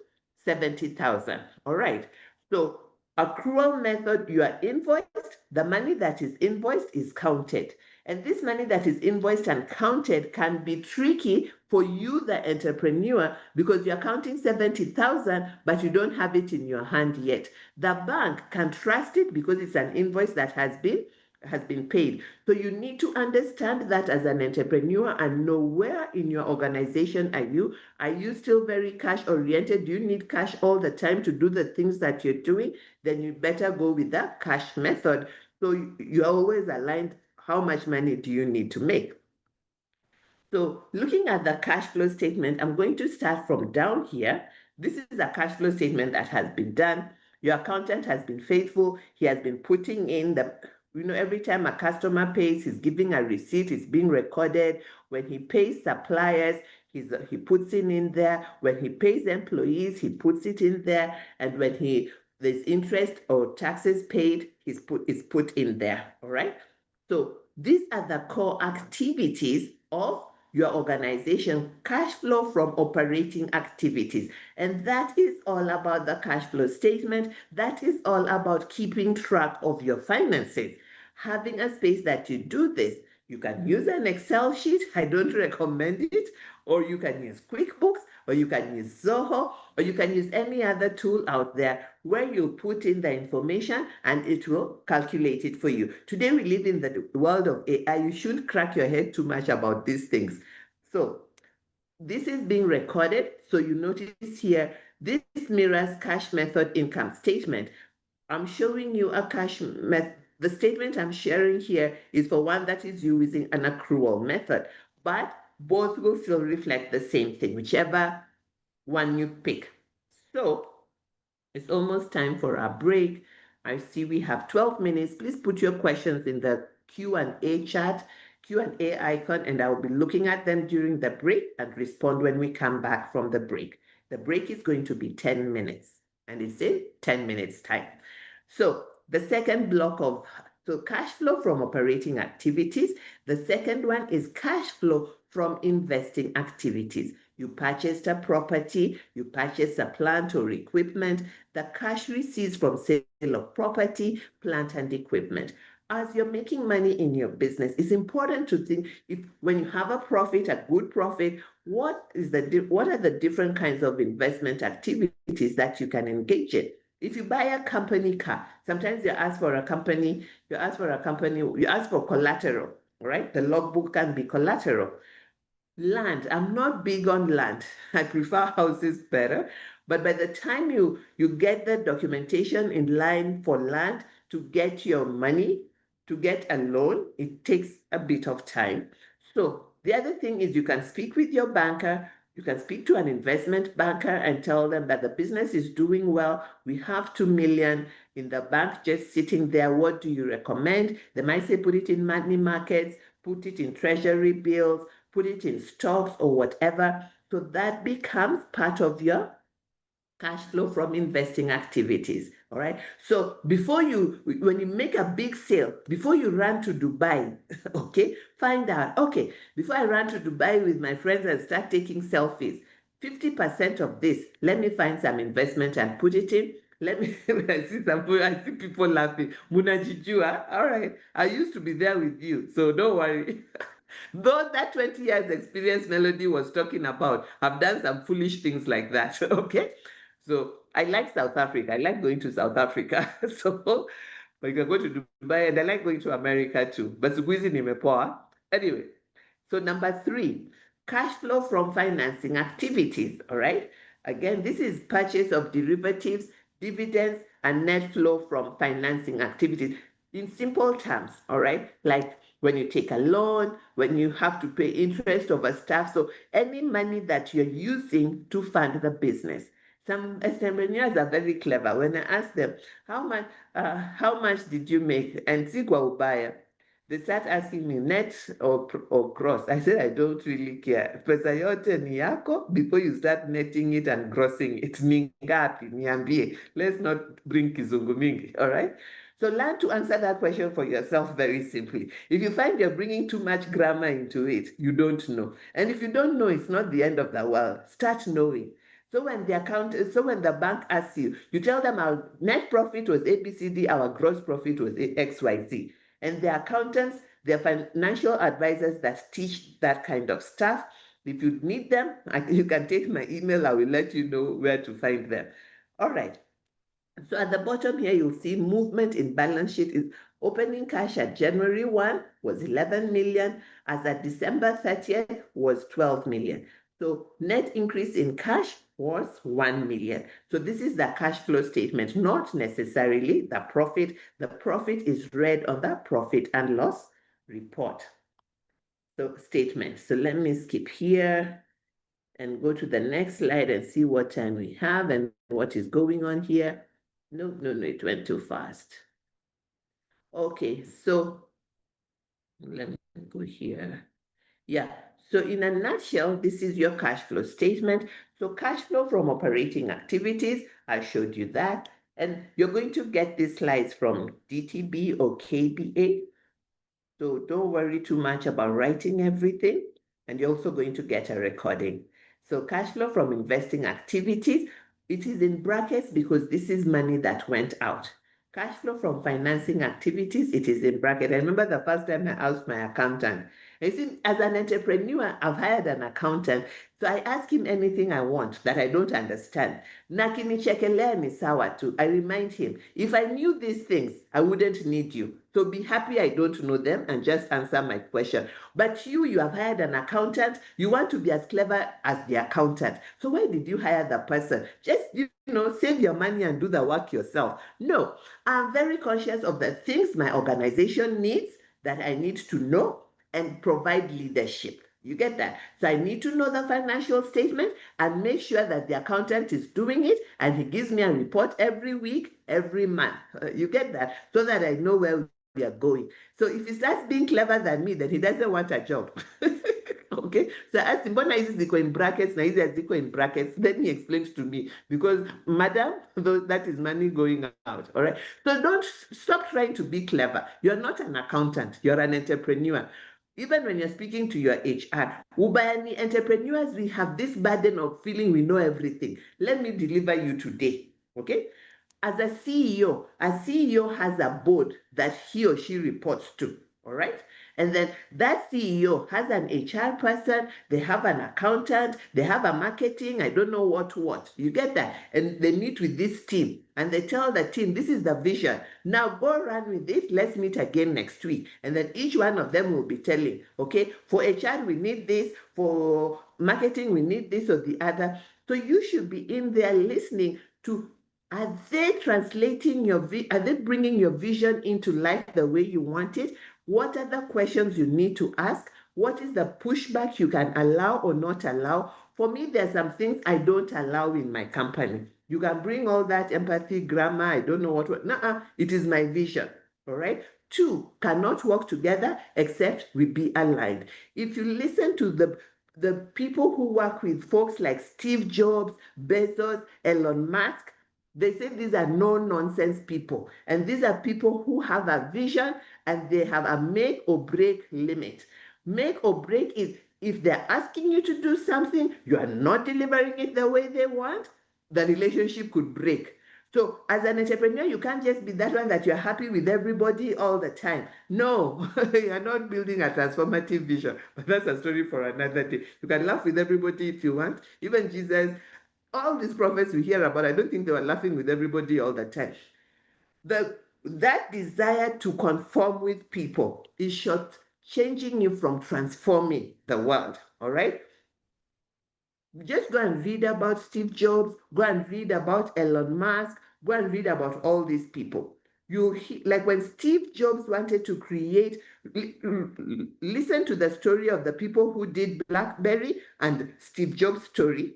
70,000. All right. So accrual method, you are invoiced. The money that is invoiced is counted. And this money that is invoiced and counted can be tricky for you, the entrepreneur, because you're counting 70,000, but you don't have it in your hand yet. The bank can trust it because it's an invoice that has been paid. So you need to understand that as an entrepreneur and know where in your organization are you. Are you still very cash oriented? Do you need cash all the time to do the things that you're doing? Then you better go with the cash method. So you're always aligned. How much money do you need to make? So looking at the cash flow statement, I'm going to start from down here. This is a cash flow statement that has been done. Your accountant has been faithful. He has been putting in every time a customer pays, he's giving a receipt, it's being recorded. When he pays suppliers, he puts it in there. When he pays employees, he puts it in there. And when there's interest or taxes paid, it's put in there, all right? So these are the core activities of your organization, cash flow from operating activities. And that is all about the cash flow statement. That is all about keeping track of your finances. Having a space that you do this, you can use an Excel sheet. I don't recommend it. Or you can use QuickBooks, or you can use Zoho, or you can use any other tool out there where you put in the information and it will calculate it for you. Today we live in the world of AI. You shouldn't crack your head too much about these things. So this is being recorded. So you notice here, This mirrors cash method income statement. I'm showing you a cash method. The statement I'm sharing here is for one that is using an accrual method, but both will still reflect the same thing, whichever one you pick. So it's almost time for our break. I see we have 12 minutes. Please put your questions in the Q&A chat, Q&A icon, and I will be looking at them during the break and respond when we come back from the break. The break is going to be 10 minutes, and it's in 10 minutes time. So the second block of cash flow from operating activities. The second one is cash flow from investing activities. You purchased a property, you purchased a plant or equipment, the cash receipts from sale of property, plant and equipment. As you're making money in your business, it's important to think when you have a profit, a good profit, what are the different kinds of investment activities that you can engage in? If you buy a company car, sometimes you ask for collateral, right? The logbook can be collateral. Land, I'm not big on land. I prefer houses better. But by the time you get the documentation in line for land to get your money, to get a loan, it takes a bit of time. So the other thing is you can speak with your banker. You can speak to an investment banker and tell them that the business is doing well. We have 2 million in the bank just sitting there. What do you recommend? They might say put it in money markets, put it in treasury bills, put it in stocks or whatever. So that becomes part of your cash flow from investing activities. All right. So when you make a big sale, before you run to Dubai, okay, find out, okay, before I run to Dubai with my friends and start taking selfies, 50% of this, let me find some investment and put it in. I see people laughing. Munajijua, all right. I used to be there with you, so don't worry. Though that 20 years experience Melody was talking about, I've done some foolish things like that, okay? So I like South Africa. I like going to South Africa. So, but you can go to Dubai, and I like going to America too. But squeezing nimepoa. Anyway, so number 3, cash flow from financing activities, all right? Again, this is purchase of derivatives, dividends, and net flow from financing activities. In simple terms, all right? Like when you take a loan, when you have to pay interest over stuff. So any money that you're using to fund the business. Some entrepreneurs are very clever. When I ask them, how much did you make? And Sigwa Ubaya, they start asking me net or gross. I said, I don't really care. Pesa yote ni yako before you start netting it and grossing it. Ni ngapi, niambie. Let's not bring kizungu mingi, all right? So learn to answer that question for yourself very simply. If you find you're bringing too much grammar into it, you don't know. And if you don't know, it's not the end of the world. Start knowing. So when the bank asks you, you tell them our net profit was ABCD, our gross profit was XYZ. And the accountants, they're financial advisors that teach that kind of stuff. If you need them, you can take my email. I will let you know where to find them. All right. So at the bottom here, you'll see movement in balance sheet is opening cash at January 1 was 11 million. As at December 30th was 12 million. So net increase in cash was 1 million. So this is the cash flow statement, not necessarily the profit. The profit is read on the profit and loss report. So statement. So let me skip here and go to the next slide and see what time we have and what is going on here. No, it went too fast. Okay, so let me go here. Yeah, so in a nutshell, this is your cash flow statement. So cash flow from operating activities, I showed you that. And you're going to get these slides from DTB or KBA. So don't worry too much about writing everything. And you're also going to get a recording. So cash flow from investing activities, it is in brackets because this is money that went out. Cash flow from financing activities, it is in bracket. I remember the first time I asked my accountant. I see, as an entrepreneur, I've hired an accountant. So I ask him anything I want that I don't understand. Nakinichekelea ni sawa tu. I remind him, if I knew these things, I wouldn't need you. So be happy I don't know them and just answer my question. But you have hired an accountant. You want to be as clever as the accountant. So why did you hire the person? Just, save your money and do the work yourself. No, I'm very conscious of the things my organization needs that I need to know and provide leadership. You get that? So I need to know the financial statement and make sure that the accountant is doing it and he gives me a report every week, every month. You get that? So that I know where we are going. So if he starts being clever than me, then he doesn't want a job. Okay, so I asked him, what is Zico in brackets? Now is Zico in brackets? Then he explained to me, because madam, that is money going out. All right. So don't stop trying to be clever. You're not an accountant, you're an entrepreneur. Even when you're speaking to your HR, Ubayani entrepreneurs, we have this burden of feeling we know everything. Let me deliver you today. Okay. As a CEO has a board that he or she reports to. All right. And then that CEO has an HR person, they have an accountant, they have a marketing, I don't know what. You get that? And they meet with this team and they tell the team, this is the vision. Now go run with it. Let's meet again next week. And then each one of them will be telling, okay, for HR, we need this. For marketing, we need this or the other. So you should be in there listening to, are they translating are they bringing your vision into life the way you want it? What are the questions you need to ask? What is the pushback you can allow or not allow? For me, there's some things I don't allow in my company. You can bring all that empathy, grammar, I don't know what. It is my vision, all right? Two cannot work together except we be aligned. If you listen to the people who work with folks like Steve Jobs, Bezos, Elon Musk, they say these are no-nonsense people. And these are people who have a vision and they have a make or break limit. Make or break is if they're asking you to do something, you are not delivering it the way they want, the relationship could break. So as an entrepreneur, you can't just be that one that you're happy with everybody all the time. No, you're not building a transformative vision. But that's a story for another day. You can laugh with everybody if you want. Even Jesus, all these prophets we hear about, I don't think they were laughing with everybody all the time. That desire to conform with people is short-changing you from transforming the world, all right? Just go and read about Steve Jobs, go and read about Elon Musk, go and read about all these people. Like when Steve Jobs wanted to create, listen to the story of the people who did BlackBerry and Steve Jobs' story.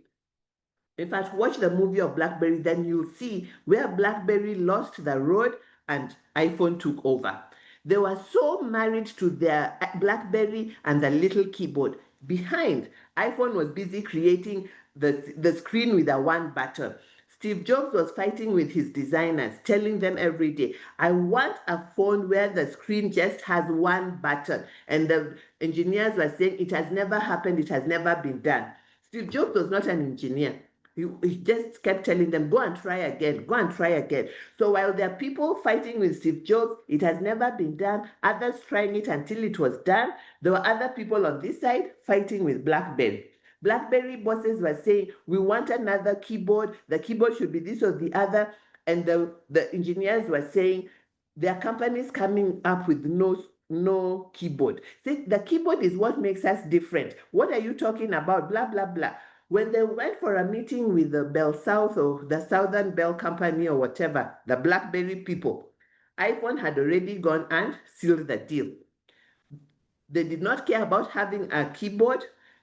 In fact, watch the movie of BlackBerry, then you'll see where BlackBerry lost the road and iPhone took over. They were so married to their BlackBerry and the little keyboard. Behind, iPhone was busy creating the screen with a one button. Steve Jobs was fighting with his designers, telling them every day, I want a phone where the screen just has one button. And the engineers were saying, it has never happened, it has never been done. Steve Jobs was not an engineer. He just kept telling them, go and try again, go and try again. So while there are people fighting with Steve Jobs, it has never been done, others trying it until it was done, there were other people on this side fighting with BlackBerry. BlackBerry bosses were saying, we want another keyboard, the keyboard should be this or the other, and the engineers were saying, their companies coming up with no keyboard. See, the keyboard is what makes us different. What are you talking about? Blah, blah, blah. When they went for a meeting with the Bell South or the Southern Bell Company or whatever, the BlackBerry people, iPhone had already gone and sealed the deal. They did not care about having a keyboard.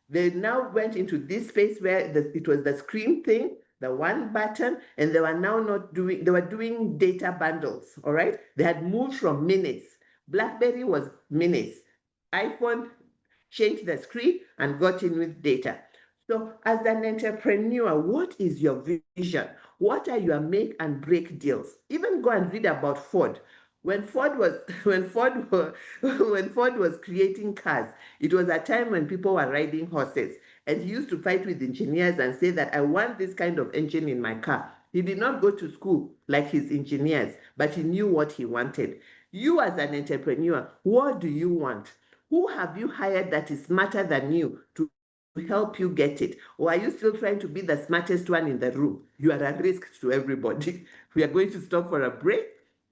They now went into this space where it was the screen thing, the one button, and they were now they were doing data bundles, all right? They had moved from minutes. BlackBerry was minutes. iPhone changed the screen and got in with data. So as an entrepreneur, what is your vision? What are your make and break deals? Even go and read about Ford. When Ford was creating cars, it was a time when people were riding horses, and he used to fight with engineers and say that I want this kind of engine in my car. He did not go to school like his engineers, but he knew what he wanted. You as an entrepreneur, what do you want? Who have you hired that is smarter than you to help you get it? Or are you still trying to be the smartest one in the room? You are a risk to everybody. We are going to stop for a break.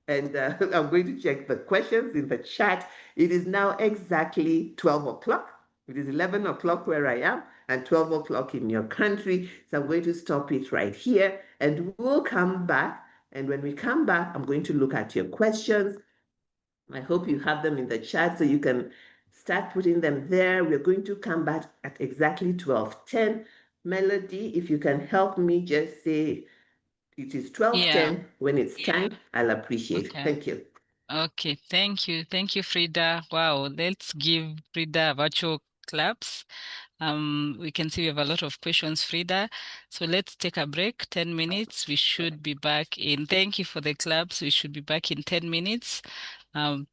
And I'm going to check the questions in the chat. It is now exactly 12 o'clock. It is 11 o'clock where I am and 12 o'clock in your country. So I'm going to stop it right here and we'll come back. And when we come back, I'm going to look at your questions. I hope you have them in the chat so you can start putting them there. We're going to come back at exactly 12:10. Melody, if you can help me just say it is 12:10 when it's time, I'll appreciate it. Thank you. Okay, thank you. Thank you, Frida. Wow, let's give Frida virtual claps. We can see we have a lot of questions, Frida. So let's take a break, 10 minutes. We should be back in, thank you for the claps. We should be back in 10 minutes.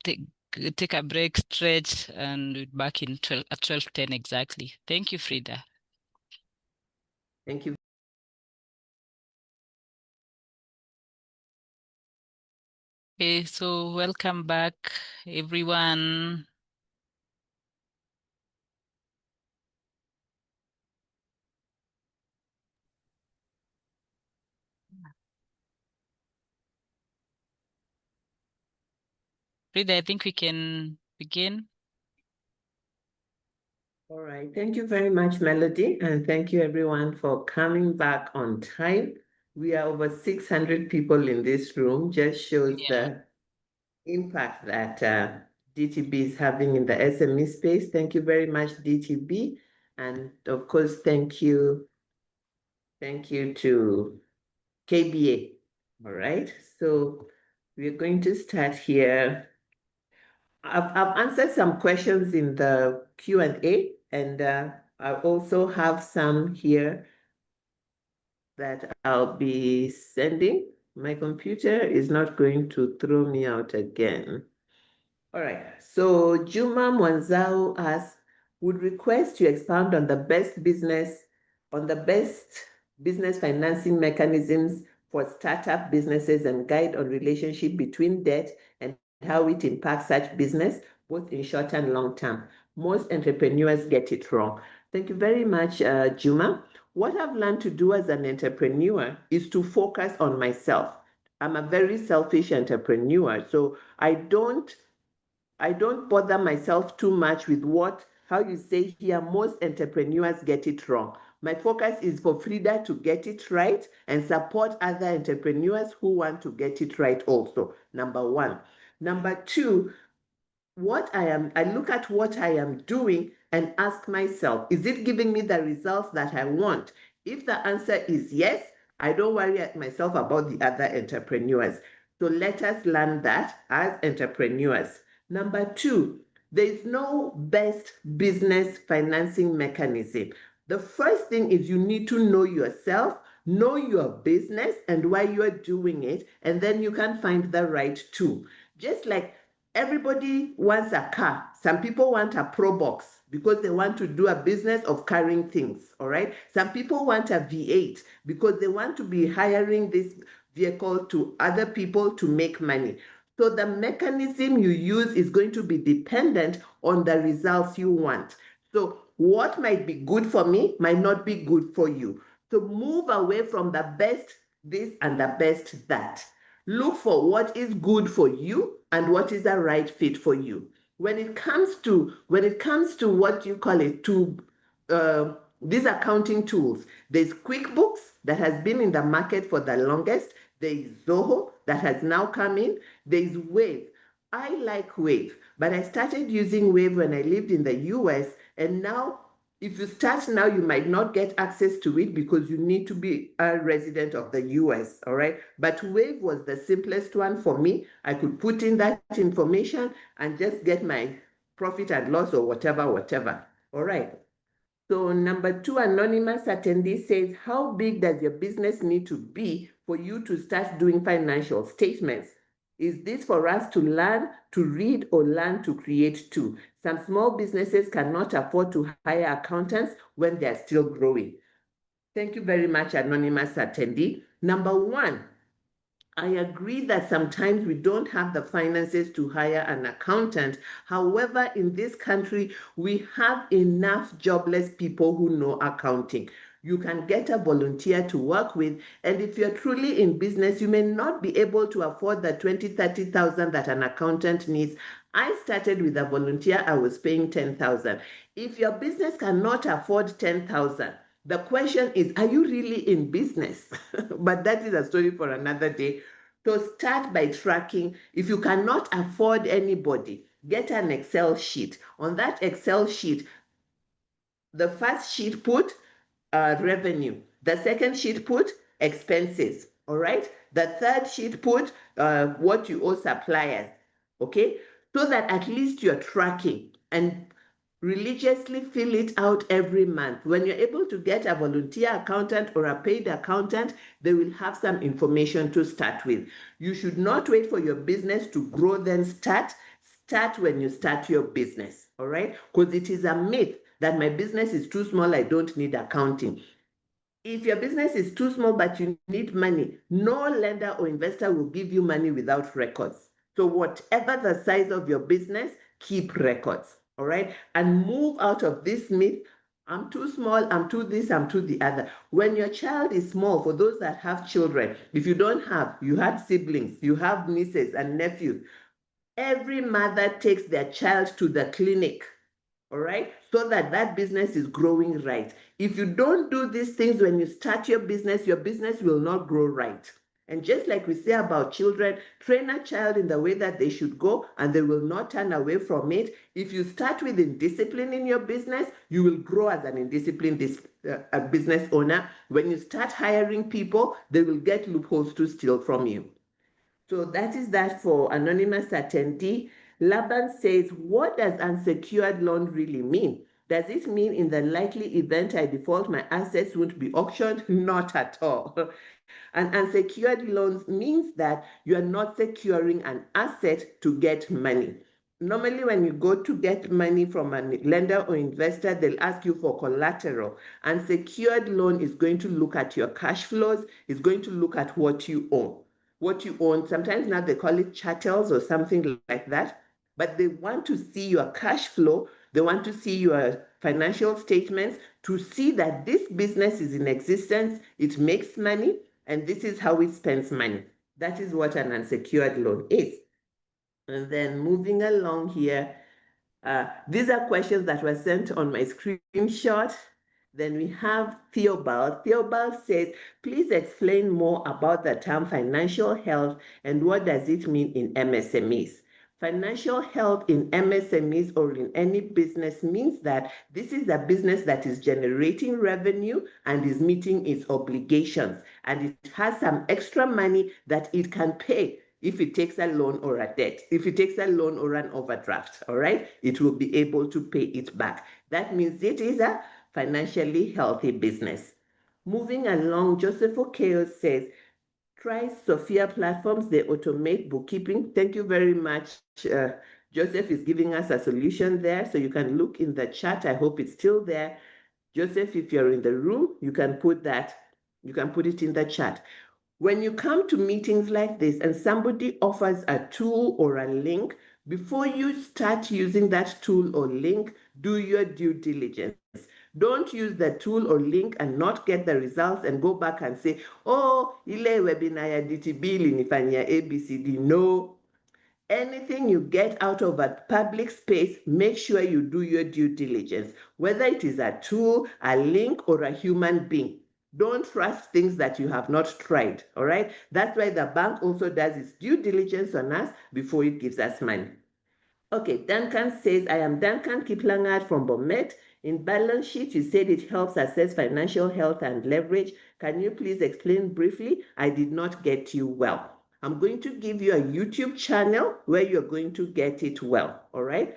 Take a break, stretch, and we're back in 12, at 12:10 exactly. Thank you, Frida. Thank you. Okay, so welcome back, everyone. Frida, I think we can begin. All right. Thank you very much, Melody. And thank you, everyone, for coming back on time. We are over 600 people in this room. Just shows the impact that DTB is having in the SME space. Thank you very much, DTB. And of course, thank you to KBA. All right. So we're going to start here. I've answered some questions in the Q&A, and I also have some here that I'll be sending. My computer is not going to throw me out again. All right, so Juma Mwanzao asks, would request you expound on the best business financing mechanisms for startup businesses and guide on relationship between debt and how it impacts such business, both in short and long term. Most entrepreneurs get it wrong. Thank you very much, Juma. What I've learned to do as an entrepreneur is to focus on myself. I'm a very selfish entrepreneur, so I don't bother myself too much with how you say here, most entrepreneurs get it wrong. My focus is for Frida to get it right and support other entrepreneurs who want to get it right also, number one. Number two, I look at what I am doing and ask myself, is it giving me the results that I want? If the answer is yes, I don't worry myself about the other entrepreneurs. So let us learn that as entrepreneurs. Number two, there is no best business financing mechanism. The first thing is you need to know yourself, know your business and why you're doing it, and then you can find the right tool. Just like everybody wants a car. Some people want a Probox because they want to do a business of carrying things, all right? Some people want a V8 because they want to be hiring this vehicle to other people to make money. So the mechanism you use is going to be dependent on the results you want. So what might be good for me might not be good for you. So move away from the best this and the best that. Look for what is good for you and what is the right fit for you. When it comes to what you call it, these accounting tools, there's QuickBooks that has been in the market for the longest. There is Zoho that has now come in. There is Wave. I like Wave, but I started using Wave when I lived in the US, and now if you start now, you might not get access to it because you need to be a resident of the US, all right? But Wave was the simplest one for me. I could put in that information and just get my profit and loss or whatever, all right? So number two, anonymous attendee says, how big does your business need to be for you to start doing financial statements? Is this for us to learn to read or learn to create too? Some small businesses cannot afford to hire accountants when they're still growing. Thank you very much, anonymous attendee. Number one, I agree that sometimes we don't have the finances to hire an accountant. However, in this country, we have enough jobless people who know accounting. You can get a volunteer to work with. And if you're truly in business, you may not be able to afford the 20,000, 30,000 that an accountant needs. I started with a volunteer, I was paying 10,000. If your business cannot afford 10,000, the question is, are you really in business? But that is a story for another day. So start by tracking. If you cannot afford anybody, get an Excel sheet. On that Excel sheet, the first sheet put revenue. The second sheet put expenses. All right. The third sheet put what you owe suppliers. Okay. So that at least you're tracking and religiously fill it out every month. When you're able to get a volunteer accountant or a paid accountant, they will have some information to start with. You should not wait for your business to grow, then start. Start when you start your business, all right? Because it is a myth that my business is too small, I don't need accounting. If your business is too small but you need money, no lender or investor will give you money without records. So whatever the size of your business, keep records, all right? And move out of this myth, I'm too small, I'm too this, I'm too the other. When your child is small, for those that have children, if you don't have, you had siblings, you have nieces and nephews, every mother takes their child to the clinic, all right, so that that business is growing right. If you don't do these things when you start your business will not grow right. And just like we say about children, train a child in the way that they should go and they will not turn away from it. If you start with indiscipline in your business, you will grow as an indisciplined business owner. When you start hiring people, they will get loopholes to steal from you. So that is that for anonymous attendee. Laban says, what does unsecured loan really mean? Does it mean in the likely event I default, my assets won't be auctioned? Not at all. And unsecured loans means that you are not securing an asset to get money. Normally, when you go to get money from a lender or investor, they'll ask you for collateral. And secured loan is going to look at your cash flows, it's going to look at what you own. What you own, sometimes now they call it chattels or something like that, but they want to see your cash flow, they want to see your financial statements to see that this business is in existence, it makes money, and this is how it spends money. That is what an unsecured loan is. And then moving along here, these are questions that were sent on my screenshot. Then we have Theobald. Theobald says, please explain more about the term financial health and what does it mean in MSMEs? Financial health in MSMEs or in any business means that this is a business that is generating revenue and is meeting its obligations, and it has some extra money that it can pay if it takes a loan or a debt. If it takes a loan or an overdraft, all right, it will be able to pay it back. That means it is a financially healthy business. Moving along, Joseph Okeo says, try Sophia platforms, they automate bookkeeping. Thank you very much. Joseph is giving us a solution there, so you can look in the chat. I hope it's still there. Joseph, if you're in the room, you can put it in the chat. When you come to meetings like this and somebody offers a tool or a link, before you start using that tool or link, do your due diligence. Don't use the tool or link and not get the results and go back and say, oh, ile webinar ya DTB ilinifanyia ABCD. No. Anything you get out of a public space, make sure you do your due diligence, whether it is a tool, a link, or a human being. Don't trust things that you have not tried, all right? That's why the bank also does its due diligence on us before it gives us money. Okay, Duncan says, I am Duncan Kiplangard from Bomet. In balance sheet, you said it helps assess financial health and leverage. Can you please explain briefly? I did not get you well. I'm going to give you a YouTube channel where you're going to get it well, all right?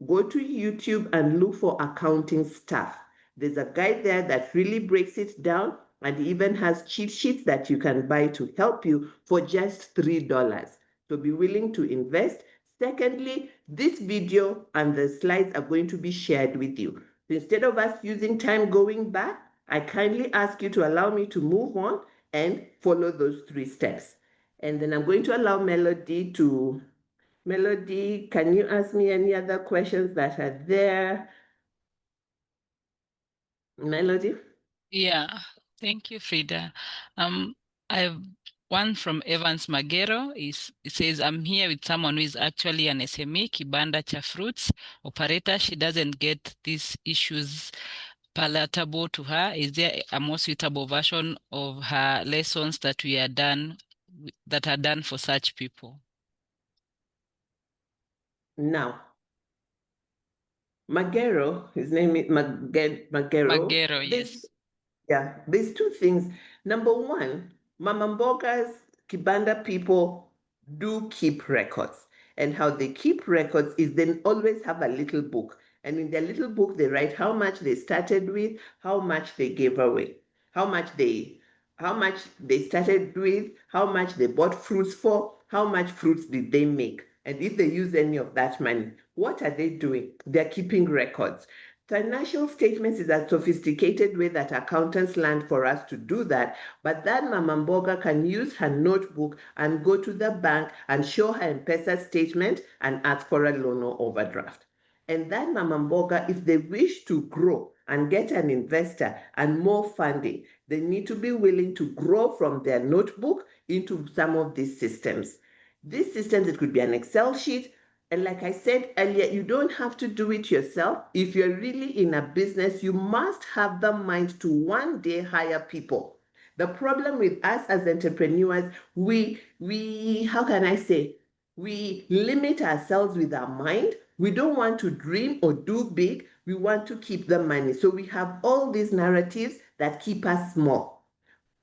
Go to YouTube and look for accounting stuff. There's a guide there that really breaks it down and even has cheat sheets that you can buy to help you for just $3. So be willing to invest. Secondly, this video and the slides are going to be shared with you. So instead of us using time going back, I kindly ask you to allow me to move on and follow those 3 steps. And then I'm going to allow Melody to... Melody, can you ask me any other questions that are there? Melody? Yeah, thank you, Frida. I have one from Evans Magero. It says, I'm here with someone who is actually an SME, Kibanda cha fruits operator. She doesn't get these issues palatable to her. Is there a more suitable version of her lessons that are done for such people? Now, Magero, his name is Magero. Magero, yes. Yeah, there's two things. Number one, Mama Mboga's Kibanda people do keep records. And how they keep records is they always have a little book. And in their little book, they write how much they started with, how much they gave away, how much they started with, how much they bought fruits for, how much fruits did they make, and if they use any of that money, what are they doing? They're keeping records. Financial statements is a sophisticated way that accountants learned for us to do that, but that Mama Mboga can use her notebook and go to the bank and show her M-Pesa statement and ask for a loan or overdraft. And that Mama Mboga, if they wish to grow and get an investor and more funding, they need to be willing to grow from their notebook into some of these systems. These systems, it could be an Excel sheet. And like I said earlier, you don't have to do it yourself. If you're really in a business, you must have the mind to one day hire people. The problem with us as entrepreneurs, we how can I say, we limit ourselves with our mind. We don't want to dream or do big. We want to keep the money. So we have all these narratives that keep us small.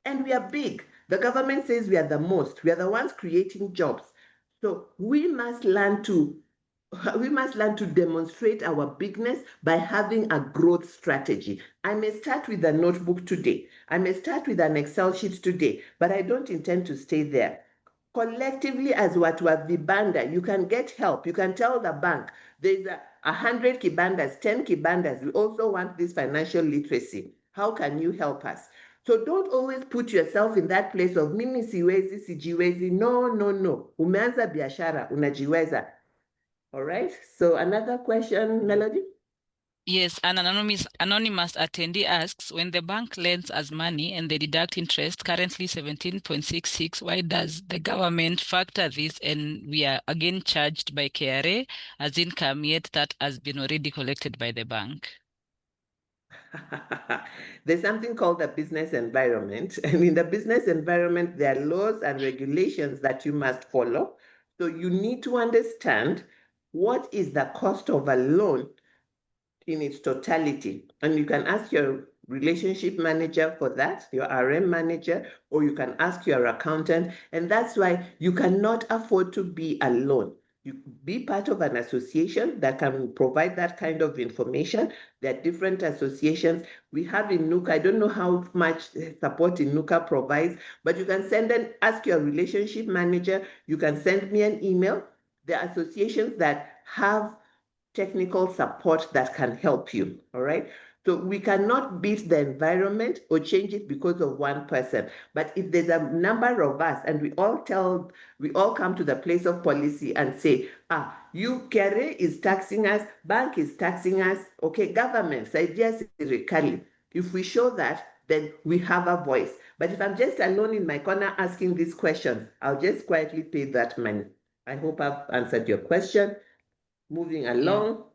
And we are big. The government says we are the most. We are the ones creating jobs. So we must learn to demonstrate our bigness by having a growth strategy. I may start with a notebook today. I may start with an Excel sheet today, but I don't intend to stay there. Collectively, as watu wa vibanda, you can get help. You can tell the bank, there's 100 kibandas, 10 kibandas. We also want this financial literacy. How can you help us? So don't always put yourself in that place of mimi siwezi, sijiwezi. No, no, no. Umeanza biashara, unajiweza. All right. So another question, Melody? Yes, an anonymous attendee asks, when the bank lends us money and they deduct interest, currently 17.66, why does the government factor this and we are again charged by KRA as income, yet that has been already collected by the bank? There's something called the business environment. And in the business environment, there are laws and regulations that you must follow. So you need to understand what is the cost of a loan in its totality. And you can ask your relationship manager for that, your RM manager, or you can ask your accountant. And that's why you cannot afford to be alone. You be part of an association that can provide that kind of information. There are different associations. We have in NUCA, I don't know how much support in NUCA provides, but you can ask your relationship manager, you can send me an email. There are associations that have technical support that can help you, all right? So we cannot beat the environment or change it because of one person. But if there's a number of us and we all come to the place of policy and say, you KRA is taxing us, bank is taxing us, okay, government, serikali. If we show that, then we have a voice. But if I'm just alone in my corner asking these questions, I'll just quietly pay that money. I hope I've answered your question. Moving along.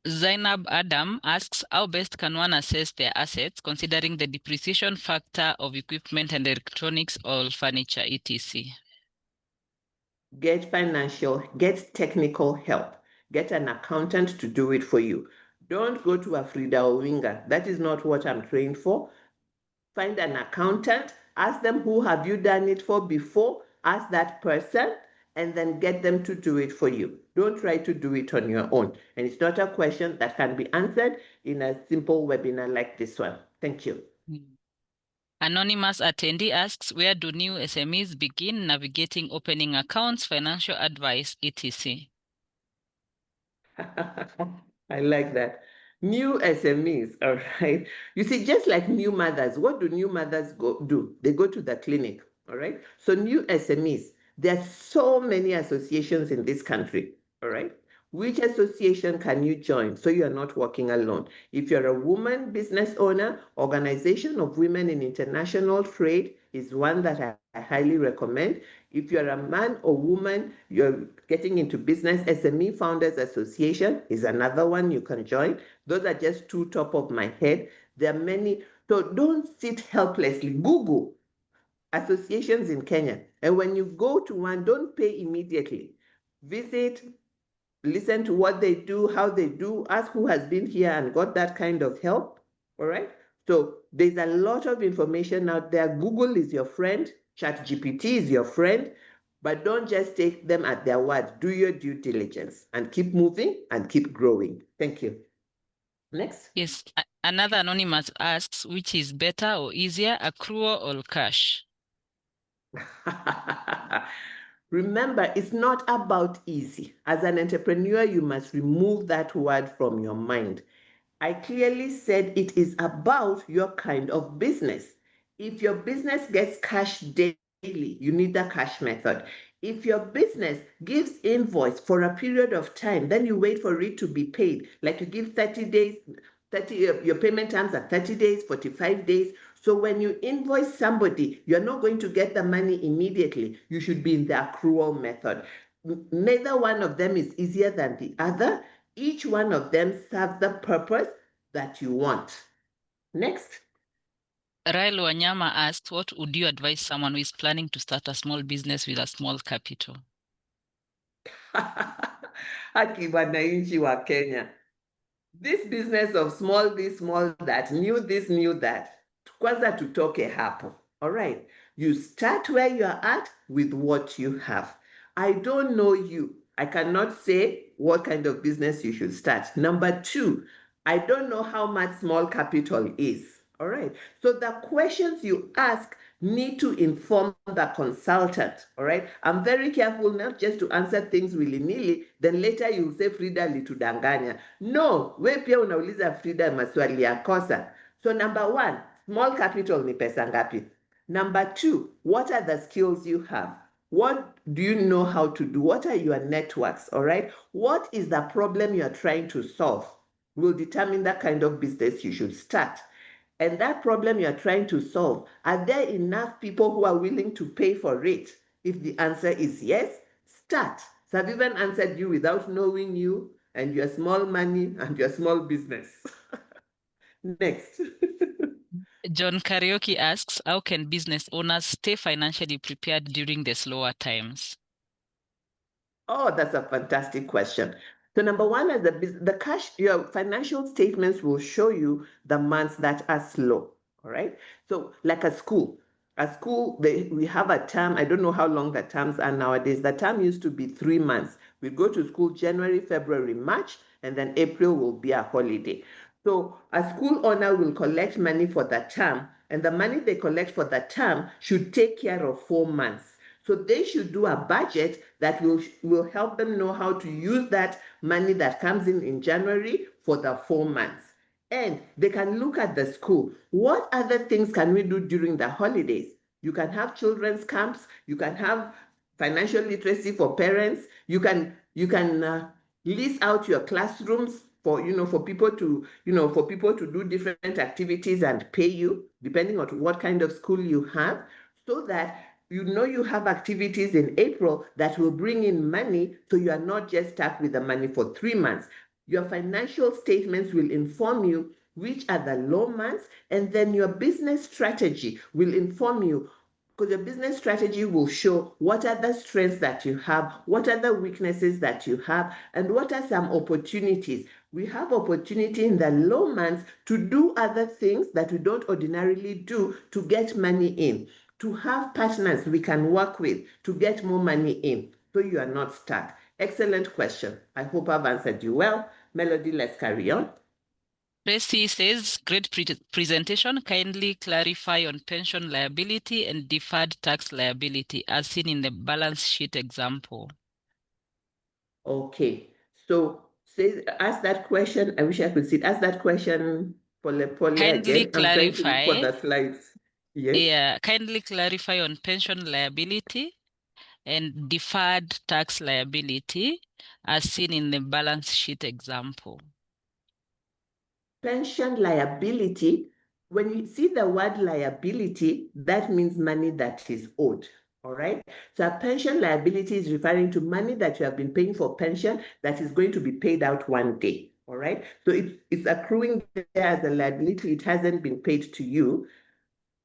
Zainab Adam asks, how best can one assess their assets considering the depreciation factor of equipment and electronics or furniture, etc.? Get technical help. Get an accountant to do it for you. Don't go to a Frida Owinga. That is not what I'm trained for. Find an accountant. Ask them, who have you done it for before? Ask that person and then get them to do it for you. Don't try to do it on your own. And it's not a question that can be answered in a simple webinar like this one. Thank you. Anonymous attendee asks, where do new SMEs begin navigating opening accounts, financial advice, etc.? I like that. New SMEs, all right. You see, just like new mothers, what do new mothers do? They go to the clinic, all right? So new SMEs, there are so many associations in this country, all right? Which association can you join so you're not working alone? If you're a woman business owner, Organization of Women in International Trade is one that I highly recommend. If you're a man or woman, you're getting into business, SME Founders Association is another one you can join. Those are just two top of my head. There are many. So don't sit helplessly. Google associations in Kenya. And when you go to one, don't pay immediately. Visit, listen to what they do, how they do, ask who has been here and got that kind of help. All right. So there's a lot of information out there. Google is your friend. ChatGPT is your friend. But don't just take them at their word. Do your due diligence and keep moving and keep growing. Thank you. Next. Yes. Another anonymous asks, which is better or easier, accrual or cash? Remember, it's not about easy. As an entrepreneur, you must remove that word from your mind. I clearly said it is about your kind of business. If your business gets cash daily, you need the cash method. If your business gives invoice for a period of time, then you wait for it to be paid. Like you give 30 days, your payment terms are 30 days, 45 days. So when you invoice somebody, you're not going to get the money immediately. You should be in the accrual method. Neither one of them is easier than the other. Each one of them serves the purpose that you want. Next. Rael Wanyama asked, what would you advise someone who is planning to start a small business with a small capital? Haki wananchi wa Kenya. This business of small this, small that, new this, new that. Kwanza tutoke hapo. All right. You start where you're at with what you have. I don't know you. I cannot say what kind of business you should start. Number two, I don't know how much small capital is. All right. So the questions you ask need to inform the consultant. All right. I'm very careful not just to answer things willy-nilly, then later you'll say Frida litudanganya. No, we pia unauliza Frida maswali ya kosa. So number one, small capital ni pesa ngapi? Number two, what are the skills you have? What do you know how to do? What are your networks? All right. What is the problem you're trying to solve? Will determine the kind of business you should start. And that problem you're trying to solve, are there enough people who are willing to pay for it? If the answer is yes, start. So I've even answered you without knowing you and your small money and your small business. Next. John Karaoke asks, how can business owners stay financially prepared during the slower times? Oh, that's a fantastic question. So number one is the cash, your financial statements will show you the months that are slow. All right. So like a school, we have a term. I don't know how long the terms are nowadays. The term used to be 3 months. We go to school January, February, March, and then April will be a holiday. So a school owner will collect money for the term, and the money they collect for the term should take care of 4 months. So they should do a budget that will help them know how to use that money that comes in January for the 4 months. And they can look at the school. What other things can we do during the holidays? You can have children's camps. You can have financial literacy for parents. You can list out your classrooms for people to do different activities and pay you depending on what kind of school you have, so that you have activities in April that will bring in money, so you are not just stuck with the money for 3 months. Your financial statements will inform you which are the low months, and then your business strategy will inform you, because your business strategy will show what are the strengths that you have, what are the weaknesses that you have, and what are some opportunities. We have opportunity in the low months to do other things that we don't ordinarily do to get money in, to have partners we can work with to get more money in, so you are not stuck. Excellent question. I hope I've answered you well. Melody, let's carry on. Tracy says, great presentation. Kindly clarify on pension liability and deferred tax liability as seen in the balance sheet example. Okay, so ask that question. I wish I could see it. Ask that question, Polly Kindly again. clarify. I'm trying to look for the slides. Yes. Yeah, kindly clarify on pension liability and deferred tax liability as seen in the balance sheet example? Pension liability, when you see the word liability, that means money that is owed. All right. So a pension liability is referring to money that you have been paying for pension that is going to be paid out one day. All right. So it's accruing there as a liability. It hasn't been paid to you.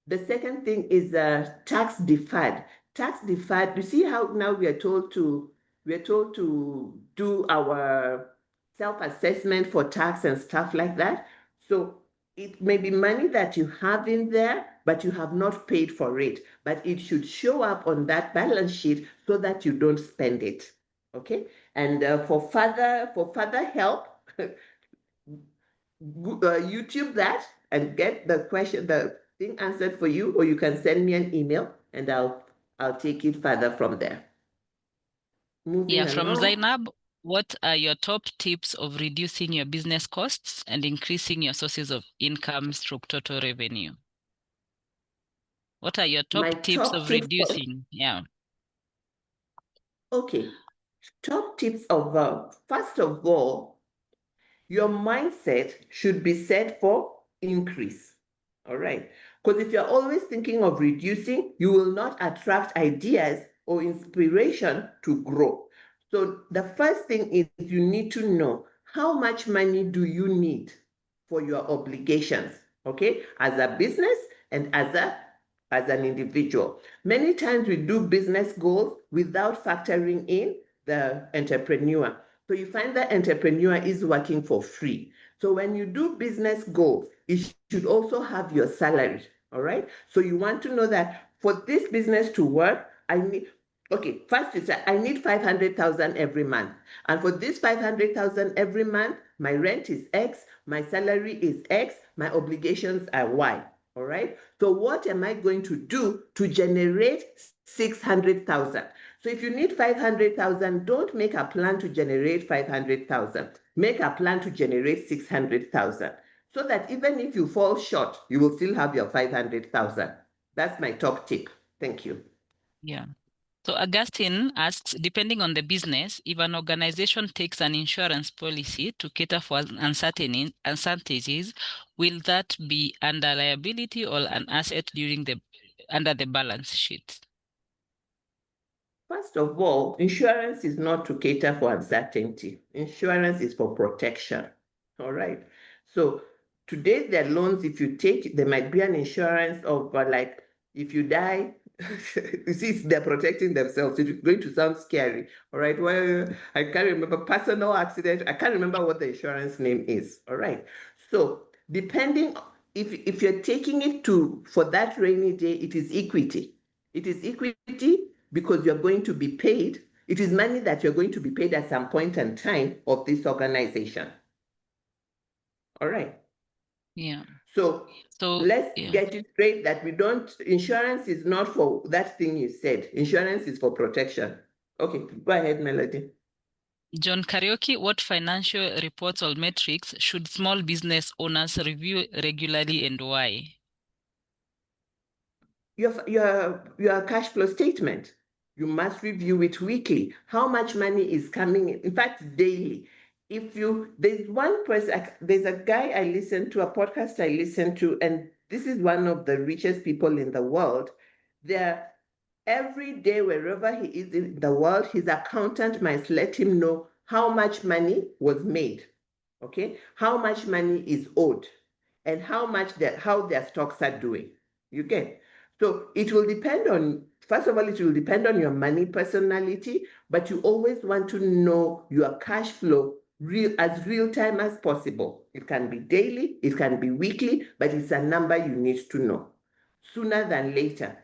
The second thing is tax deferred. Tax deferred. You see how now we are told to do our self-assessment for tax and stuff like that. So it may be money that you have in there, but you have not paid for it. But it should show up on that balance sheet so that you don't spend it. Okay. And for further help, YouTube that and get the thing answered for you, or you can send me an email and I'll take it further from there. Moving From along. Zainab, what are your top tips of reducing your business costs and increasing your sources of income through total revenue? What are your top tips of reducing? Okay. Top tips of, first of all, your mindset should be set for increase. All right. Because if you're always thinking of reducing, you will not attract ideas or inspiration to grow. So the first thing is you need to know how much money do you need for your obligations, okay, as a business and as an individual. Many times we do business goals without factoring in the entrepreneur. So you find that entrepreneur is working for free. So when you do business goals, it should also have your salary, all right? So you want to know that for this business to work, first you say, I need 500,000 every month. And for this 500,000 every month, my rent is X, my salary is X, my obligations are Y, all right? So what am I going to do to generate 600,000? So if you need 500,000, don't make a plan to generate 500,000. Make a plan to generate 600,000. So that even if you fall short, you will still have your 500,000. That's my top tip. Thank you. Yeah. So Augustine asks, depending on the business, if an organization takes an insurance policy to cater for uncertainties, will that be under liability or an asset under the balance sheet? First of all, insurance is not to cater for uncertainty. Insurance is for protection. All right. So today, the loans, if you take, there might be an insurance of like, if you die, you see, they're protecting themselves. It's going to sound scary. All right. Well, I can't remember personal accident. I can't remember what the insurance name is. All right. So depending, if you're taking it for that rainy day, it is equity. It is equity because you're going to be paid. It is money that you're going to be paid at some point in time of this organization. All right. Yeah. So let's get it straight that insurance is not for that thing you said. Insurance is for protection. Okay, go ahead, Melody. John Karaoke, what financial reports or metrics should small business owners review regularly and why? Your cash flow statement. You must review it weekly. How much money is coming in fact, daily. There's one person, there's a guy I listen to, a podcast I listen to, and this is one of the richest people in the world. Every day, wherever he is in the world, his accountant must let him know how much money was made, okay? How much money is owed, and how their stocks are doing. You get? So it will depend on, first of all, it will depend on your money personality, but you always want to know your cash flow as real time as possible. It can be daily, it can be weekly, but it's a number you need to know sooner than later.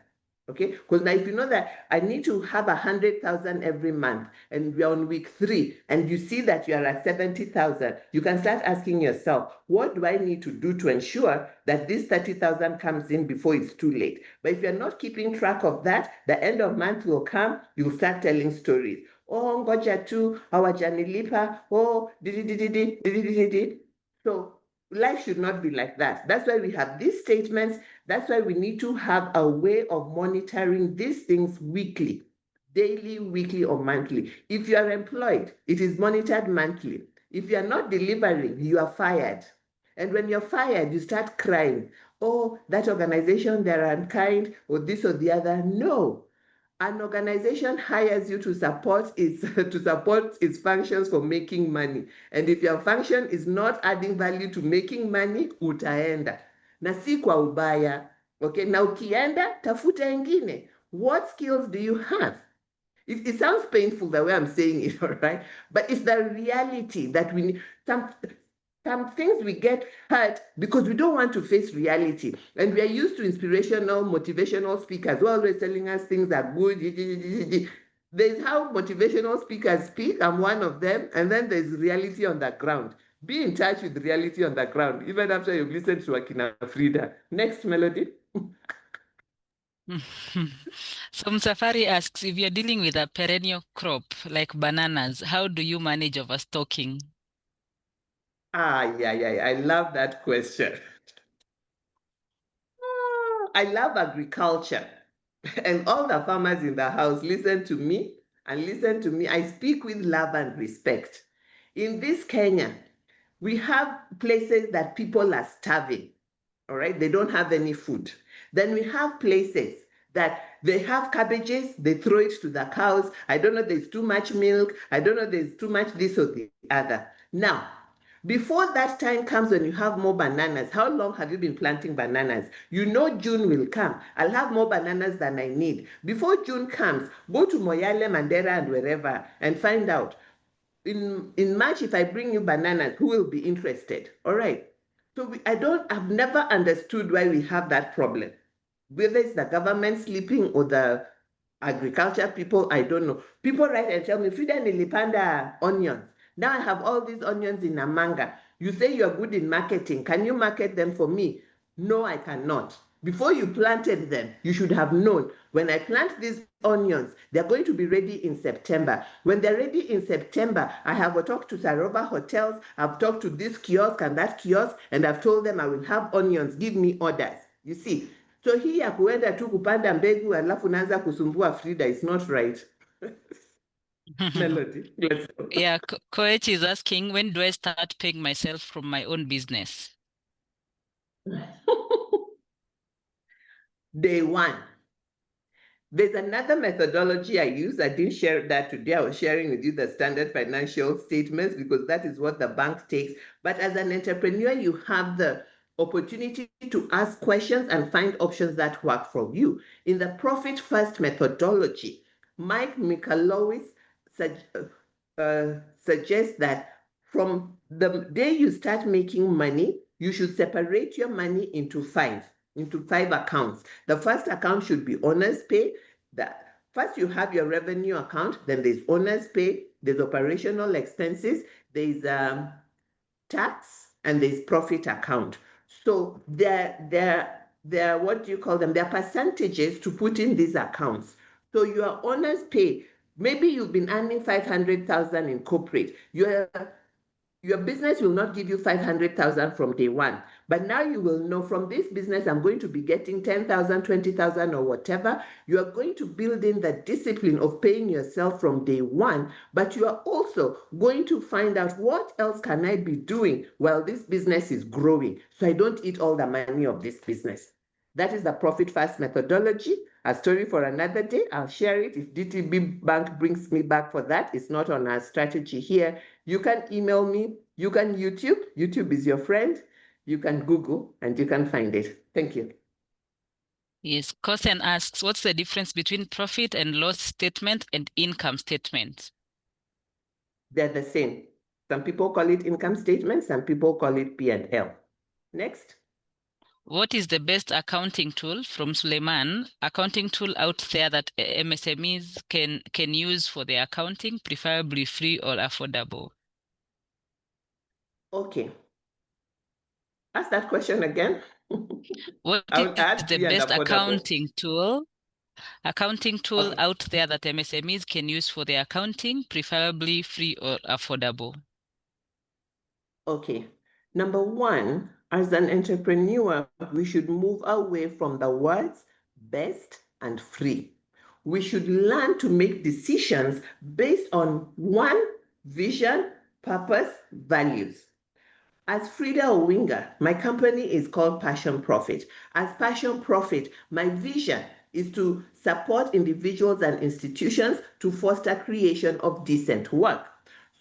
Okay, because now if you know that I need to have 100,000 every month and we're on week 3 and you see that you are at 70,000, you can start asking yourself, what do I need to do to ensure that this 30,000 comes in before it's too late? But if you're not keeping track of that, the end of month will come, you'll start telling stories. Oh, ngoja tu, hawajanilipa, oh, did. So life should not be like that. That's why we have these statements. That's why we need to have a way of monitoring these things weekly, daily, weekly, or monthly. If you are employed, it is monitored monthly. If you are not delivering, you are fired. And when you're fired, you start crying. Oh, that organization, they're unkind, or this or the other. No. An organization hires you to support its functions for making money. And if your function is not adding value to making money, utaenda. Na si kwa ubaya. Okay, na ukienda, tafuta ingine. What skills do you have? It sounds painful the way I'm saying it, all right? But it's the reality that we need. Some things we get hurt because we don't want to face reality. And we are used to inspirational, motivational speakers who are always telling us things are good. There's how motivational speakers speak. I'm one of them. And then there's reality on the ground. Be in touch with reality on the ground, even after you've listened to Akina Frida. Next, Melody. So Msafari asks, if you're dealing with a perennial crop like bananas, how do you manage overstocking? Yeah. I love that question. I love agriculture. And all the farmers in the house, listen to me and listen to me. I speak with love and respect. In this Kenya, we have places that people are starving, all right? They don't have any food. Then we have places that they have cabbages, they throw it to the cows. I don't know, there's too much milk. I don't know, there's too much this or the other. Now, before that time comes when you have more bananas, how long have you been planting bananas? You know June will come. I'll have more bananas than I need. Before June comes, go to Moyale, Mandera, and wherever and find out. In March, if I bring you bananas, who will be interested? All right. So I've never understood why we have that problem. Whether it's the government sleeping or the agriculture people, I don't know. People write and tell me, Frida nilipanda onions. Now I have all these onions in Namanga. You say you're good in marketing. Can you market them for me? No, I cannot. Before you planted them, you should have known, when I plant these onions, they're going to be ready in September. When they're ready in September, I have talked to Saroba hotels, I've talked to this kiosk and that kiosk, and I've told them I will have onions, give me orders. You see, so hii ya kuenda tu kupanda mbegu alafu naanza kusumbua Frida is not right. Melody, let's go. Yeah, Koech is asking, when do I start paying myself from my own business? Day one. There's another methodology I use. I didn't share that today. I was sharing with you the standard financial statements because that is what the bank takes. But as an entrepreneur, you have the opportunity to ask questions and find options that work for you. In the Profit First methodology, Mike Michalowicz suggests that from the day you start making money, you should separate your money into five accounts. The first account should be owner's pay. First you have your revenue account, then there's owner's pay, there's operational expenses, there's tax, and there's profit account. So they're what do you call them? They're percentages to put in these accounts. So your owner's pay, maybe you've been earning 500,000 in corporate. Your business will not give you 500,000 from day one, but now you will know from this business, I'm going to be getting 10,000, 20,000 or whatever. You are going to build in the discipline of paying yourself from day one, but you are also going to find out what else can I be doing while this business is growing so I don't eat all the money of this business. That is the Profit First methodology. A story for another day. I'll share it if DTB Bank brings me back for that. It's not on our strategy here. You can email me. You can YouTube. YouTube is your friend. You can Google and you can find it. Thank you. Yes, Kosen asks, what's the difference between profit and loss statement and income statement? They're the same. Some people call it income statement. Some people call it P&L. Next. What is the best accounting tool from Suleiman? Accounting tool out there that MSMEs can use for their accounting, preferably free or affordable? Okay. Ask that question again. What is the best accounting tool out there that MSMEs can use for their accounting, preferably free or affordable? Okay. Number one, as an entrepreneur, we should move away from the words best and free. we should learn to make decisions based on one, vision, purpose, values. As Frida Owinga, my company is called Passion Profit. As Passion Profit, my vision is to support individuals and institutions to foster creation of decent work.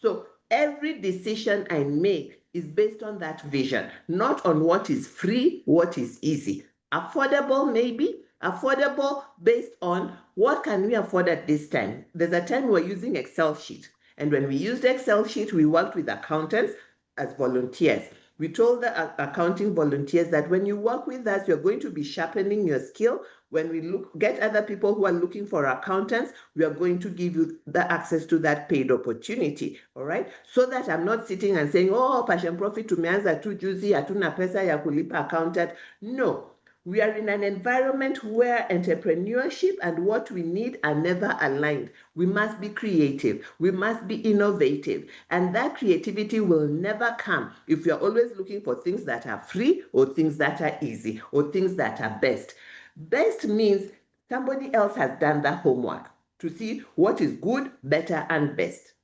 So every decision I make is based on that vision, not on what is free, what is easy. Affordable, maybe. Affordable based on what can we afford at this time. There's a time we're using Excel sheet. And when we used Excel sheet, we worked with accountants as volunteers. We told the accounting volunteers that when you work with us, you're going to be sharpening your skill. When we get other people who are looking for accountants, we are going to give you the access to that paid opportunity, all right? So that I'm not sitting and saying, oh, Passion Profit tumeanza tu juzi, hatuna pesa ya kulipa accountant. No. We are in an environment where entrepreneurship and what we need are never aligned. We must be creative. We must be innovative. And that creativity will never come if you're always looking for things that are free or things that are easy or things that are best. Best means somebody else has done the homework to see what is good, better, and best.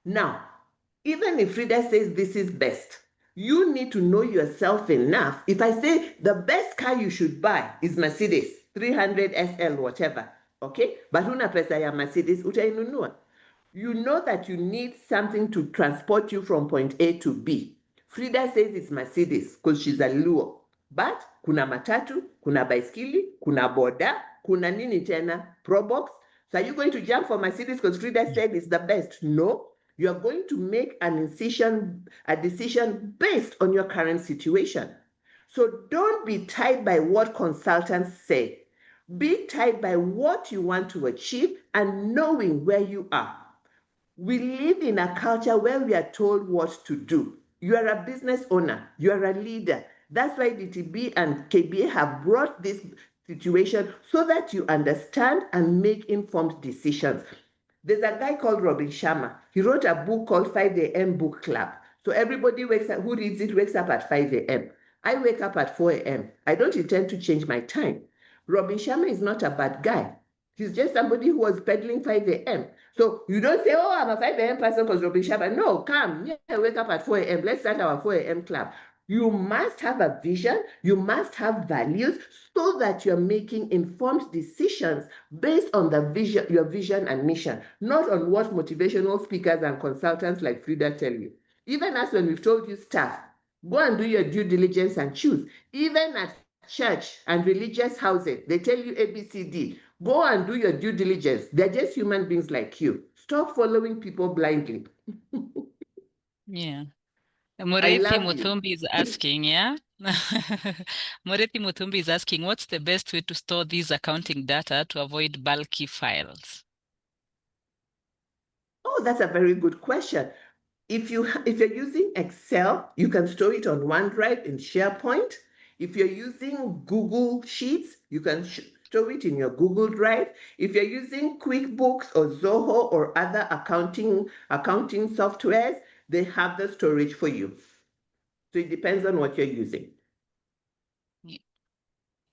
Now, even if Frida says this is best, you need to know yourself enough. If I say the best car you should buy is Mercedes 300 SL, whatever, okay? But una pesa ya Mercedes utainunua. You know that you need something to transport you from point A to B. Frida says it's Mercedes because she's a Luo. But kuna matatu, kuna baiskeli, kuna boda, kuna nini tena, Probox. So are you going to jump for Mercedes because Frida said it's the best? No. You are going to make a decision based on your current situation. So don't be tied by what consultants say. Be tied by what you want to achieve and knowing where you are. We live in a culture where we are told what to do. You are a business owner. You are a leader. That's why DTB and KBA have brought this situation so that you understand and make informed decisions. There's a guy called Robin Sharma. He wrote a book called 5 a.m. Book Club. So everybody wakes up, who reads it wakes up at 5 a.m. I wake up at 4 a.m. I don't intend to change my time. Robin Sharma is not a bad guy. He's just somebody who was peddling 5 a.m. So you don't say, oh, I'm a 5 a.m. person because Robin Sharma. No, come. Yeah, wake up at 4 a.m. Let's start our 4 a.m. club. You must have a vision. You must have values so that you're making informed decisions based on the vision, your vision and mission, not on what motivational speakers and consultants like Frida tell you. Even as when we've told you stuff, go and do your due diligence and choose. Even at church and religious houses, they tell you ABCD. Go and do your due diligence. They're just human beings like you. Stop following people blindly. Yeah. Morethi Muthumbi is asking, yeah? Morethi Muthumbi is asking, what's the best way to store these accounting data to avoid bulky files? Oh, that's a very good question. If you're using Excel, you can store it on OneDrive in SharePoint. If you're using Google Sheets, you can store it in your Google Drive. If you're using QuickBooks or Zoho or other accounting softwares, they have the storage for you. So it depends on what you're using.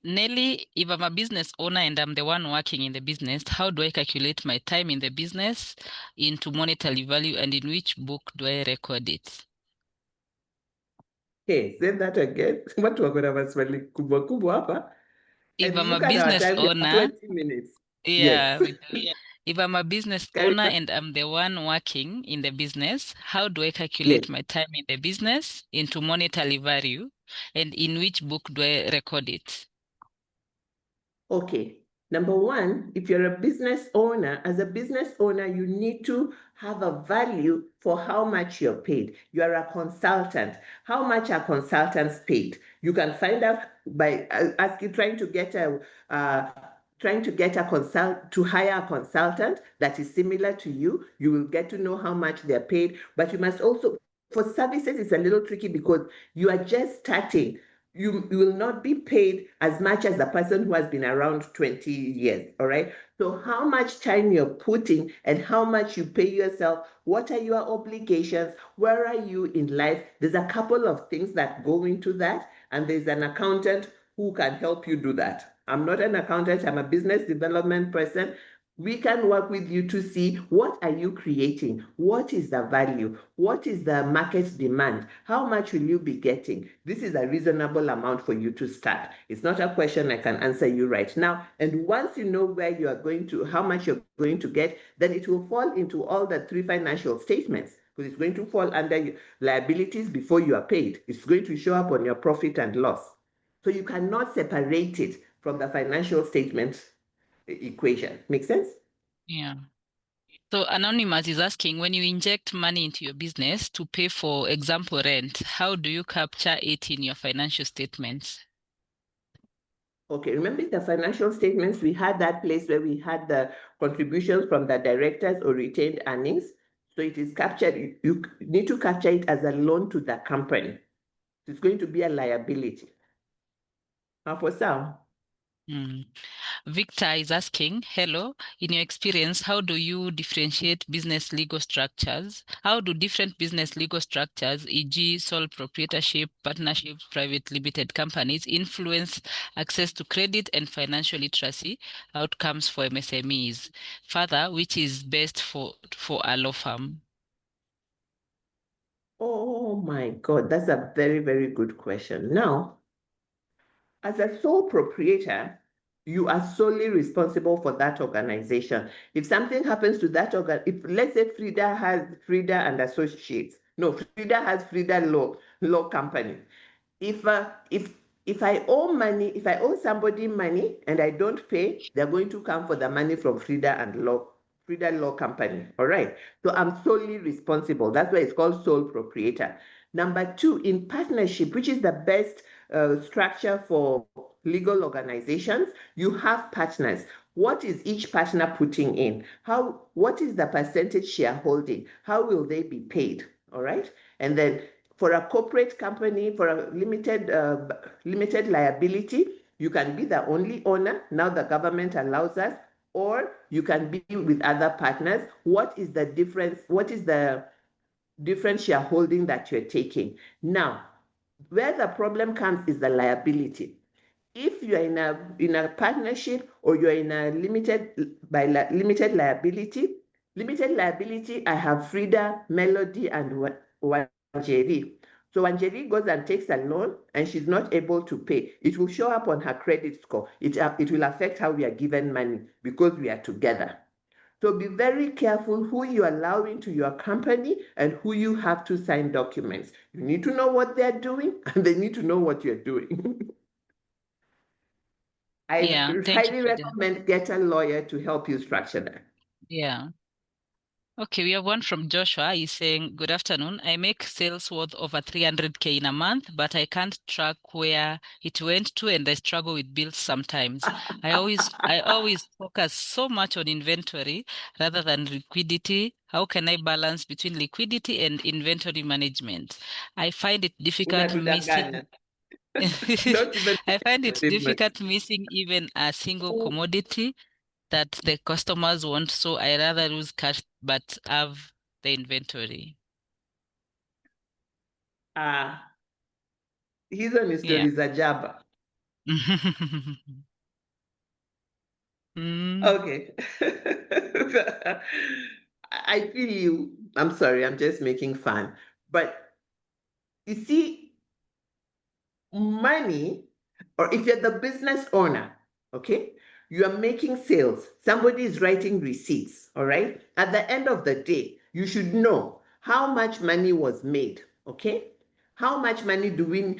Nelly, if I'm a business owner and I'm the one working in the business, how do I calculate my time in the business into monetary value, and in which book do I record it? Hey, say that again. Watu wako na maswali kubwa kubwa hapa. If I'm a business owner, 20 minutes. Yeah, Yes. If I'm a business owner and I'm the one working in the business, how do I calculate my time in the business into monetary value, and in which book do I record it? Okay. Number one, if you're a business owner, as a business owner, you need to have a value for how much you're paid. You're a consultant. How much are consultants paid? You can find out by trying to hire a consultant that is similar to you. You will get to know how much they're paid, but you must also, for services, it's a little tricky because you are just starting. You will not be paid as much as the person who has been around 20 years, all right? So how much time you're putting and how much you pay yourself, what are your obligations, where are you in life? There's a couple of things that go into that, and there's an accountant who can help you do that. I'm not an accountant, I'm a business development person. We can work with you to see what are you creating? What is the value? What is the market demand? How much will you be getting? This is a reasonable amount for you to start. It's not a question I can answer you right now. And once you know where you are going to, how much you're going to get, then it will fall into all the 3 financial statements, because it's going to fall under liabilities before you are paid. It's going to show up on your profit and loss. So you cannot separate it from the financial statement equation. Make sense? Yeah. So Anonymous is asking, when you inject money into your business to pay, for example, rent, how do you capture it in your financial statements? Okay, remember the financial statements, we had that place where we had the contributions from the directors or retained earnings. So it is captured, you need to capture it as a loan to the company. It's going to be a liability. For some. Victor is asking, hello, in your experience, how do you differentiate business legal structures? How do different business legal structures, e.g. sole proprietorship, partnership, private limited companies, influence access to credit and financial literacy outcomes for MSMEs? Further, which is best for a law firm? Oh my God, that's a very, very good question. Now, as a sole proprietor, you are solely responsible for that organization. If something happens to that if let's say Frida has Frida and Associates, no, Frida has Frida Law Company. If I owe money, if I owe somebody money and I don't pay, they're going to come for the money from Frida Law Company. All right. So I'm solely responsible. That's why it's called sole proprietor. Number 2, in partnership, which is the best structure for legal organizations, you have partners. What is each partner putting in? What is the percentage shareholding? How will they be paid? All right. And then for a corporate company, for a limited liability, you can be the only owner. Now the government allows us, or you can be with other partners. What is the difference? What is the different shareholding that you're taking? Now, where the problem comes is the liability. If you're in a partnership or you're in a limited liability, I have Frida, Melody, and Wanjeri. So Wanjeri goes and takes a loan and she's not able to pay. It will show up on her credit score. It will affect how we are given money because we are together. So be very careful who you allow into your company and who you have to sign documents. You need to know what they're doing and they need to know what you're doing. I highly recommend get a lawyer to help you structure that. Yeah. Okay, we have one from Joshua. He's saying, good afternoon. I make sales worth over 300K in a month, but I can't track where it went to and I struggle with bills sometimes. I always focus so much on inventory rather than liquidity. How can I balance between liquidity and inventory management? I find it difficult missing. I find it difficult missing even a single commodity that the customers want, so I rather lose cash but have the inventory. His own story is a jabber. Okay. I feel you. I'm sorry, I'm just making fun. But you see, money, or if you're the business owner, okay, you are making sales, somebody is writing receipts, all right? At the end of the day, you should know how much money was made, okay? How much money do we,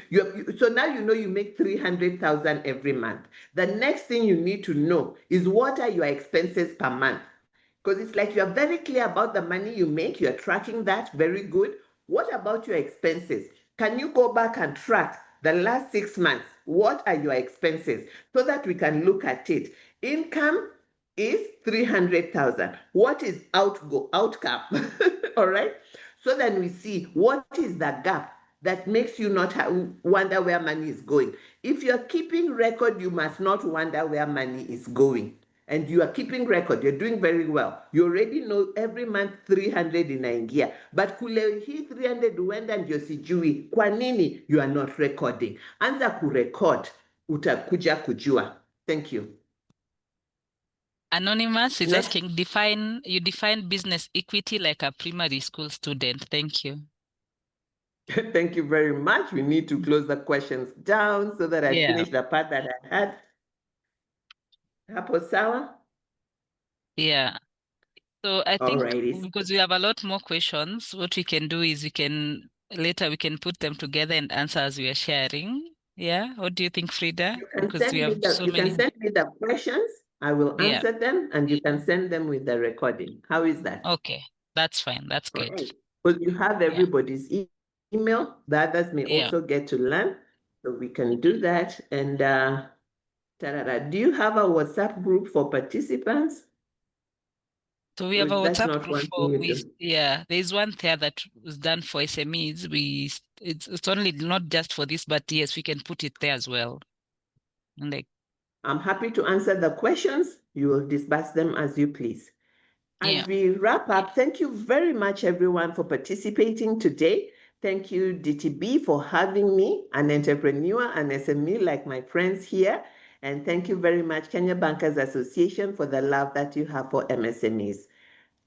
so now you know you make 300,000 every month. The next thing you need to know is what are your expenses per month? Because it's like you're very clear about the money you make, you're tracking that, very good. What about your expenses? Can you go back and track the last 6 months? What are your expenses? So that we can look at it. Income is 300,000. What is outcome? All right. So then we see what is the gap that makes you not wonder where money is going. If you're keeping record, you must not wonder where money is going. And you are keeping record, you're doing very well. You already know every month 300 inaingia. But kule hii 300 huenda ndio sijui. Kwa nini you are not recording? Anza kurecord, utakuja kujua. Thank you. Anonymous is Not- asking, you define business equity like a primary school student. Thank you. Thank you very much. We need to close the questions down so that I Yeah. finish the part that I had. Hapo sawa? Yeah. So I think Alrighty. because we have a lot more questions, what we can do is we can put them together and answer as we are sharing. Yeah. What do you think, Frida? You can Because send we me have so you many. can send me the questions. I will Yeah. answer them, and you can send them with the recording. How is that? Okay. That's fine. That's All good. right. Because you have everybody's email. The others may Yeah. also get to learn. So we can do that. And do you have a WhatsApp group for participants? So we Or have a is that WhatsApp not group one for thing you do? there's one there that was done for SMEs. It's only not just for this, but yes, we can put it there as well. And like, I'm happy to answer the questions. You will disperse them as you please. yeah. As we wrap up, thank you very much, everyone, for participating today. Thank you, DTB, for having me, an entrepreneur, an SME like my friends here. And thank you very much, Kenya Bankers Association, for the love that you have for MSMEs.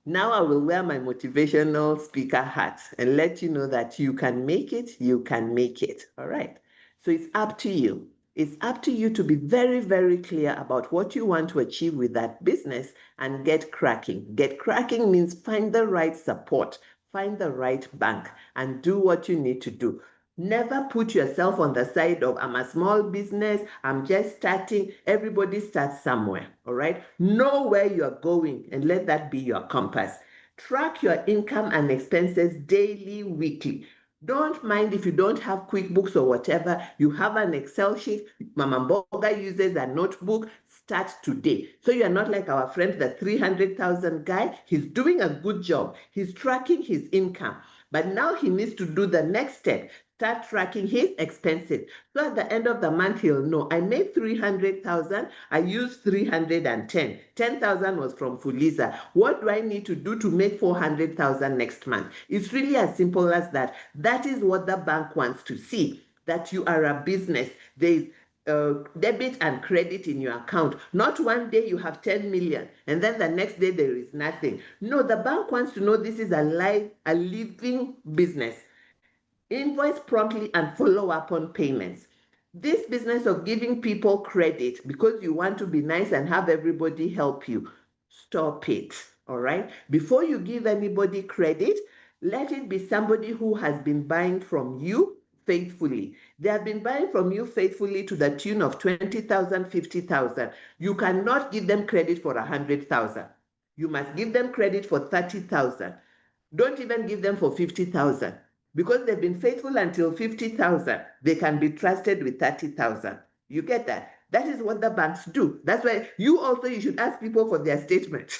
Now I will wear my motivational speaker hat and let you know that you can make it, you can make it. All right. So it's up to you. It's up to you to be very, very clear about what you want to achieve with that business and get cracking. Get cracking means find the right support, find the right bank, and do what you need to do. Never put yourself on the side of, I'm a small business, I'm just starting. Everybody starts somewhere, all right? Know where you're going and let that be your compass. Track your income and expenses daily, weekly. Don't mind if you don't have QuickBooks or whatever. You have an Excel sheet. Mama Mboga uses a notebook. Start today. So you're not like our friend, the 300,000 guy. He's doing a good job. He's tracking his income. But now he needs to do the next step. Start tracking his expenses. So at the end of the month, he'll know, I made 300,000, I used 310. 10,000 was from Fuliza. What do I need to do to make 400,000 next month? It's really as simple as that. That is what the bank wants to see, that you are a business. There's debit and credit in your account. Not one day you have 10 million and then the next day there is nothing. No, the bank wants to know this is a living business. Invoice promptly and follow up on payments. This business of giving people credit because you want to be nice and have everybody help you, stop it, all right? Before you give anybody credit, let it be somebody who has been buying from you faithfully. They have been buying from you faithfully to the tune of 20,000, 50,000. You cannot give them credit for 100,000. You must give them credit for 30,000. Don't even give them for 50,000. Because they've been faithful until 50,000, they can be trusted with 30,000. You get that? That is what the banks do. That's why you should ask people for their statement.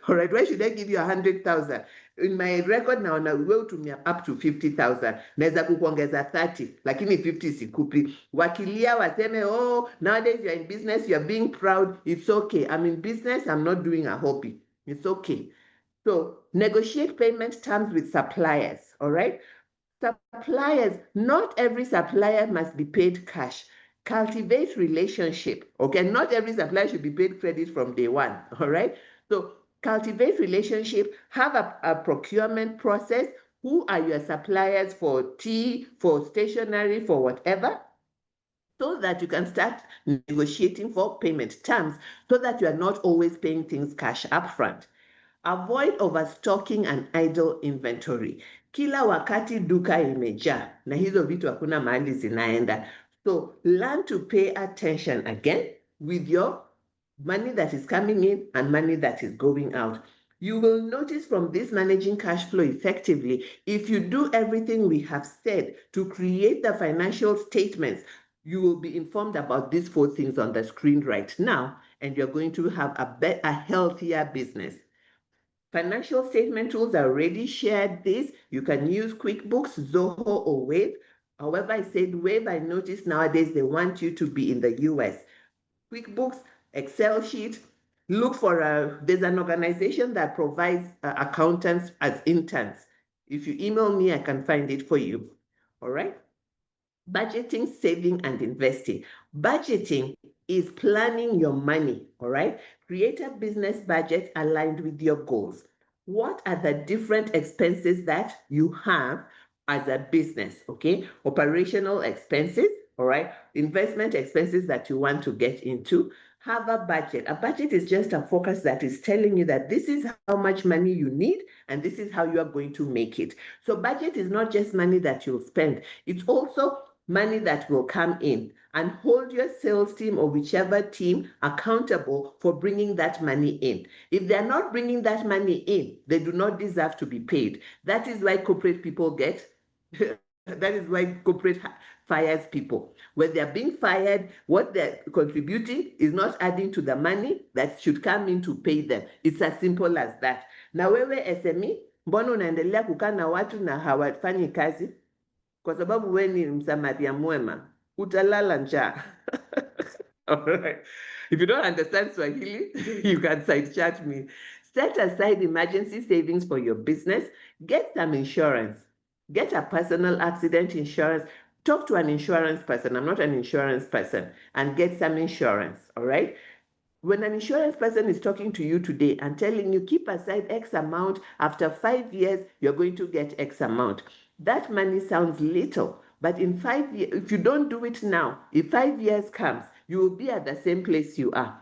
All right, why should I give you 100,000? In my record now will to me up to 50,000. Naweza kukuongeza 30, lakini 50 sikupi. Wakilia waseme, oh, nowadays you're in business, you're being proud. It's okay. I'm in business, I'm not doing a hobby. It's okay. So negotiate payment terms with suppliers, all right? Suppliers, not every supplier must be paid cash. Cultivate relationship, okay? Not every supplier should be paid credit from day one, all right? So cultivate relationship, have a procurement process. Who are your suppliers for tea, for stationery, for whatever? So that you can start negotiating for payment terms so that you are not always paying things cash upfront. Avoid overstocking and idle inventory. Kila wakati duka imejaa na hizo vitu hakuna mahali zinaenda. So learn to pay attention again with your money that is coming in and money that is going out. You will notice from this managing cash flow effectively, if you do everything we have said to create the financial statements, you will be informed about these 4 things on the screen right now, and you're going to have a healthier business. Financial statement tools are already shared this. You can use QuickBooks, Zoho, or Wave. However, I said Wave, I noticed nowadays they want you to be in the US. QuickBooks, Excel sheet, look for there's an organization that provides accountants as interns. If you email me, I can find it for you. All right. Budgeting, saving, and investing. Budgeting is planning your money, all right? Create a business budget aligned with your goals. What are the different expenses that you have as a business, okay? Operational expenses, all right? Investment expenses that you want to get into. Have a budget. A budget is just a focus that is telling you that this is how much money you need and this is how you are going to make it. So budget is not just money that you'll spend. It's also money that will come in, and hold your sales team or whichever team accountable for bringing that money in. If they're not bringing that money in, they do not deserve to be paid. That is why corporate people get that is why corporate fires people. When they're being fired, what they're contributing is not adding to the money that should come in to pay them. It's as simple as that. Na wewe SME, mbona unaendelea kukaa na watu na hawafanyi kazi? Kwa sababu wewe ni msamaria mwema, utalala njaa. All right. If you don't understand Swahili, you can side chat me. Set aside emergency savings for your business. Get some insurance. Get a personal accident insurance. Talk to an insurance person. I'm not an insurance person. And get some insurance, all right? When an insurance person is talking to you today and telling you, keep aside X amount, after 5 years, you're going to get X amount. That money sounds little, but in 5 years, if you don't do it now, if 5 years comes, you will be at the same place you are.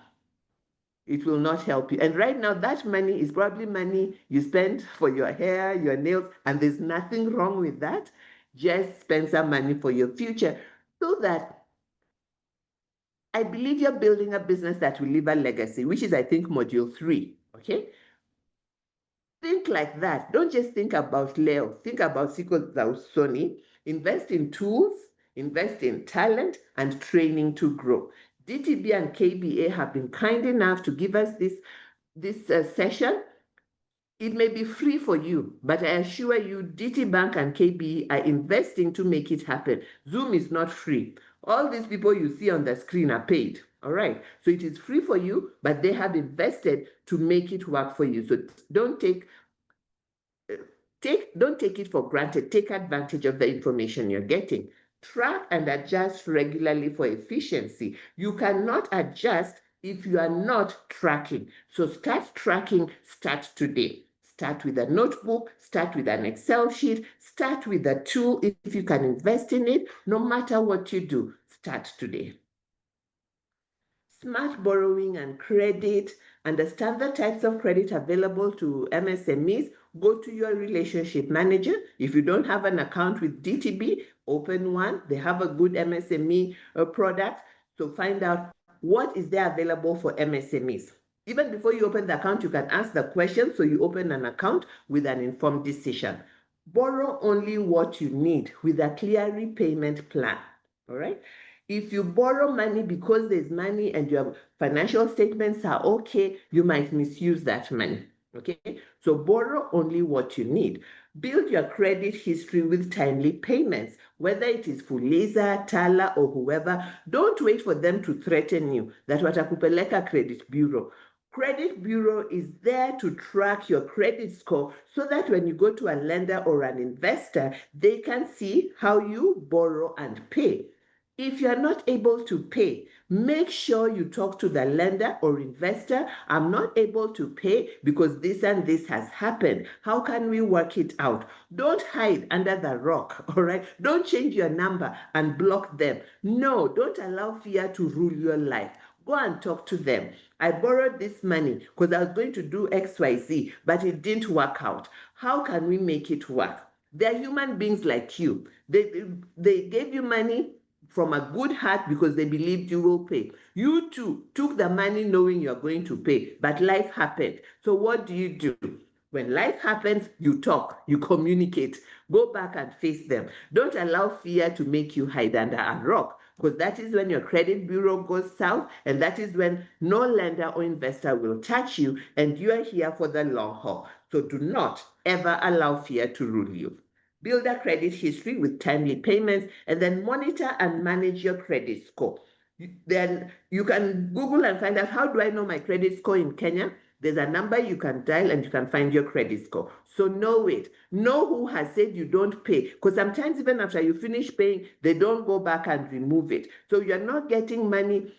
It will not help you. And right now, that money is probably money you spend for your hair, your nails, and there's nothing wrong with that. Just spend some money for your future so that I believe you're building a business that will leave a legacy, which is, I think, module 3, okay? Think like that. Don't just think about Leo. Think about Siko Zausoni. Invest in tools, invest in talent, and training to grow. DTB and KBA have been kind enough to give us this session. It may be free for you, but I assure you, DT Bank and KBE are investing to make it happen. Zoom is not free. All these people you see on the screen are paid, all right? So it is free for you, but they have invested to make it work for you. So don't take it for granted. Take advantage of the information you're getting. Track and adjust regularly for efficiency. You cannot adjust if you are not tracking. So start tracking, start today. Start with a notebook, start with an Excel sheet, start with a tool if you can invest in it. No matter what you do, start today. Smart borrowing and credit. Understand the types of credit available to MSMEs. Go to your relationship manager. If you don't have an account with DTB, open one. They have a good MSME product. So find out what is there available for MSMEs. Even before you open the account, you can ask the question, so you open an account with an informed decision. Borrow only what you need with a clear repayment plan, all right? If you borrow money because there's money and your financial statements are okay, you might misuse that money, okay? So borrow only what you need. Build your credit history with timely payments, whether it is Fuliza, Tala, or whoever. Don't wait for them to threaten you that watakupeleka credit bureau. Credit bureau is there to track your credit score so that when you go to a lender or an investor, they can see how you borrow and pay. If you're not able to pay, make sure you talk to the lender or investor. I'm not able to pay because this and this has happened. How can we work it out? Don't hide under the rock, all right? Don't change your number and block them. No, don't allow fear to rule your life. Go and talk to them. I borrowed this money because I was going to do XYZ, but it didn't work out. How can we make it work? They're human beings like you. They gave you money from a good heart because they believed you will pay. You too took the money knowing you're going to pay, but life happened. So what do? When life happens, you talk, you communicate, go back and face them. Don't allow fear to make you hide under a rock, because that is when your credit bureau goes south, and that is when no lender or investor will touch you, and you are here for the long haul. So do not ever allow fear to rule you. Build a credit history with timely payments, and then monitor and manage your credit score. Then you can Google and find out, how do I know my credit score in Kenya? There's a number you can dial and you can find your credit score. So know it. Know who has said you don't pay. Because sometimes even after you finish paying, they don't go back and remove it. So you're not getting money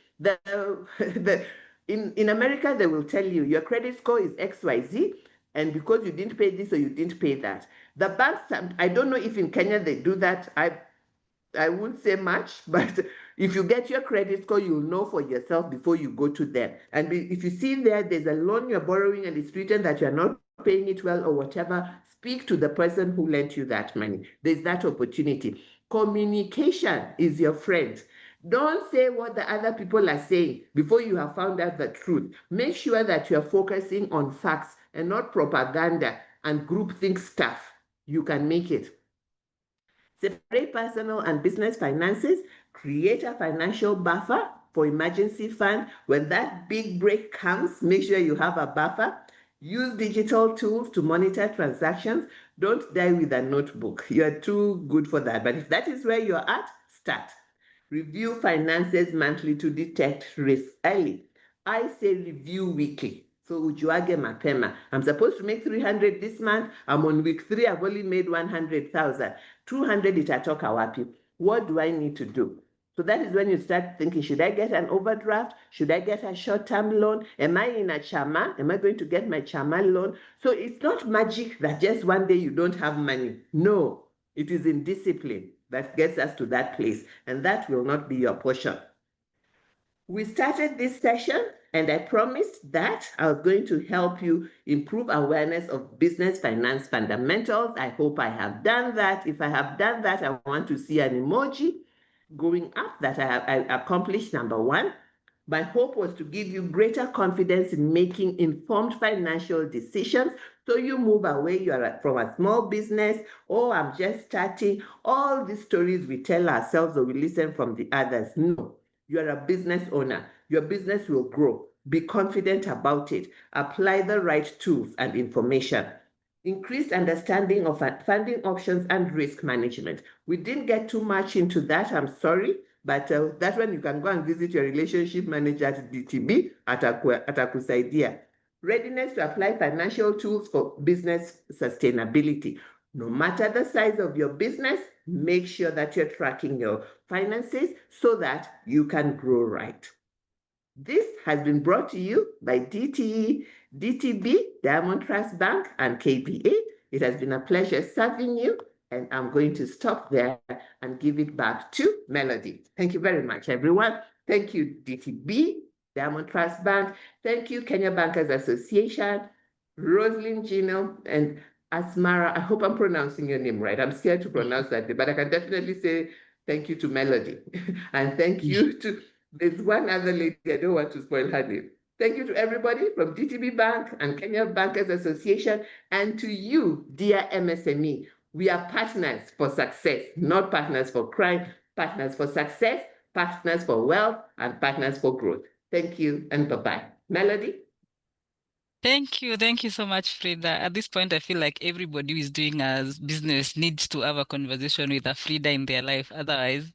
In America, they will tell you your credit score is XYZ, and because you didn't pay this or you didn't pay that. The banks, I don't know if in Kenya they do that. I wouldn't say much, but if you get your credit score, you'll know for yourself before you go to them. And if you see there's a loan you're borrowing and it's written that you're not paying it well or whatever, speak to the person who lent you that money. There's that opportunity. Communication is your friend. Don't say what the other people are saying before you have found out the truth. Make sure that you're focusing on facts and not propaganda and groupthink stuff. You can make it. Separate personal and business finances. Create a financial buffer for emergency fund. When that big break comes, make sure you have a buffer. Use digital tools to monitor transactions. Don't die with a notebook. You're too good for that. But if that is where you're at, start. Review finances monthly to detect risk early. I say review weekly. So ujuage mapema. I'm supposed to make 300 this month. I'm on week 3. I've only made 100,000. 200 itatoka wapi. What do I need to do? So that is when you start thinking, should I get an overdraft? Should I get a short-term loan? Am I in a chama? Am I going to get my chama loan? So it's not magic that just one day you don't have money. No, it is in discipline that gets us to that place, and that will not be your portion. We started this session, and I promised that I was going to help you improve awareness of business finance fundamentals. I hope I have done that. If I have done that, I want to see an emoji going up that I accomplished number 1. My hope was to give you greater confidence in making informed financial decisions. So you move away, you are from a small business, or I'm just starting. All these stories we tell ourselves or we listen from the others. No, you are a business owner. Your business will grow. Be confident about it. Apply the right tools and information. Increased understanding of funding options and risk management. We didn't get too much into that, I'm sorry, but that one you can go and visit your relationship manager at DTB atakusaidia. Readiness to apply financial tools for business sustainability. No matter the size of your business, make sure that you're tracking your finances so that you can grow right. This has been brought to you by DTE, DTB, Diamond Trust Bank, and KBA. It has been a pleasure serving you, and I'm going to stop there and give it back to Melody. Thank you very much, everyone. Thank you, DTB, Diamond Trust Bank. Thank you, Kenya Bankers Association, Rosalind Gino, and Asmara. I hope I'm pronouncing your name right. I'm scared to pronounce that, but I can definitely say thank you to Melody. And thank you to, there's one other lady, I don't want to spoil her name. Thank you to everybody from DTB Bank and Kenya Bankers Association, and to you, dear MSME. We are partners for success, not partners for crime, partners for success, partners for wealth, and partners for growth. Thank you, and bye-bye. Melody? Thank you. Thank you so much, Frida. At this point, I feel like everybody who is doing a business needs to have a conversation with a Frida in their life. Otherwise,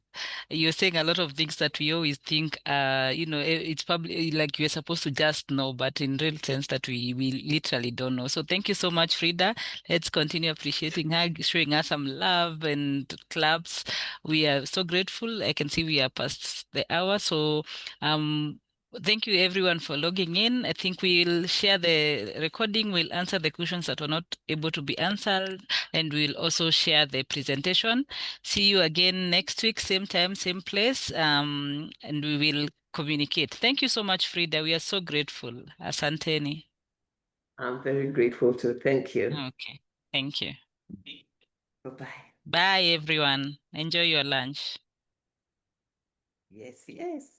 you're saying a lot of things that we always think, it's probably like you're supposed to just know, but in real sense that we literally don't know. So thank you so much, Frida. Let's continue appreciating her, showing her some love and claps. We are so grateful. I can see we are past the hour. So, thank you everyone for logging in. I think we'll share the recording. We'll answer the questions that were not able to be answered, and we'll also share the presentation. See you again next week, same time, same place, and we will communicate. Thank you so much, Frida. We are so grateful. Asanteni. I'm very grateful too. Thank you. Okay. Thank you. Bye-bye. Bye, everyone. Enjoy your lunch. Yes, yes.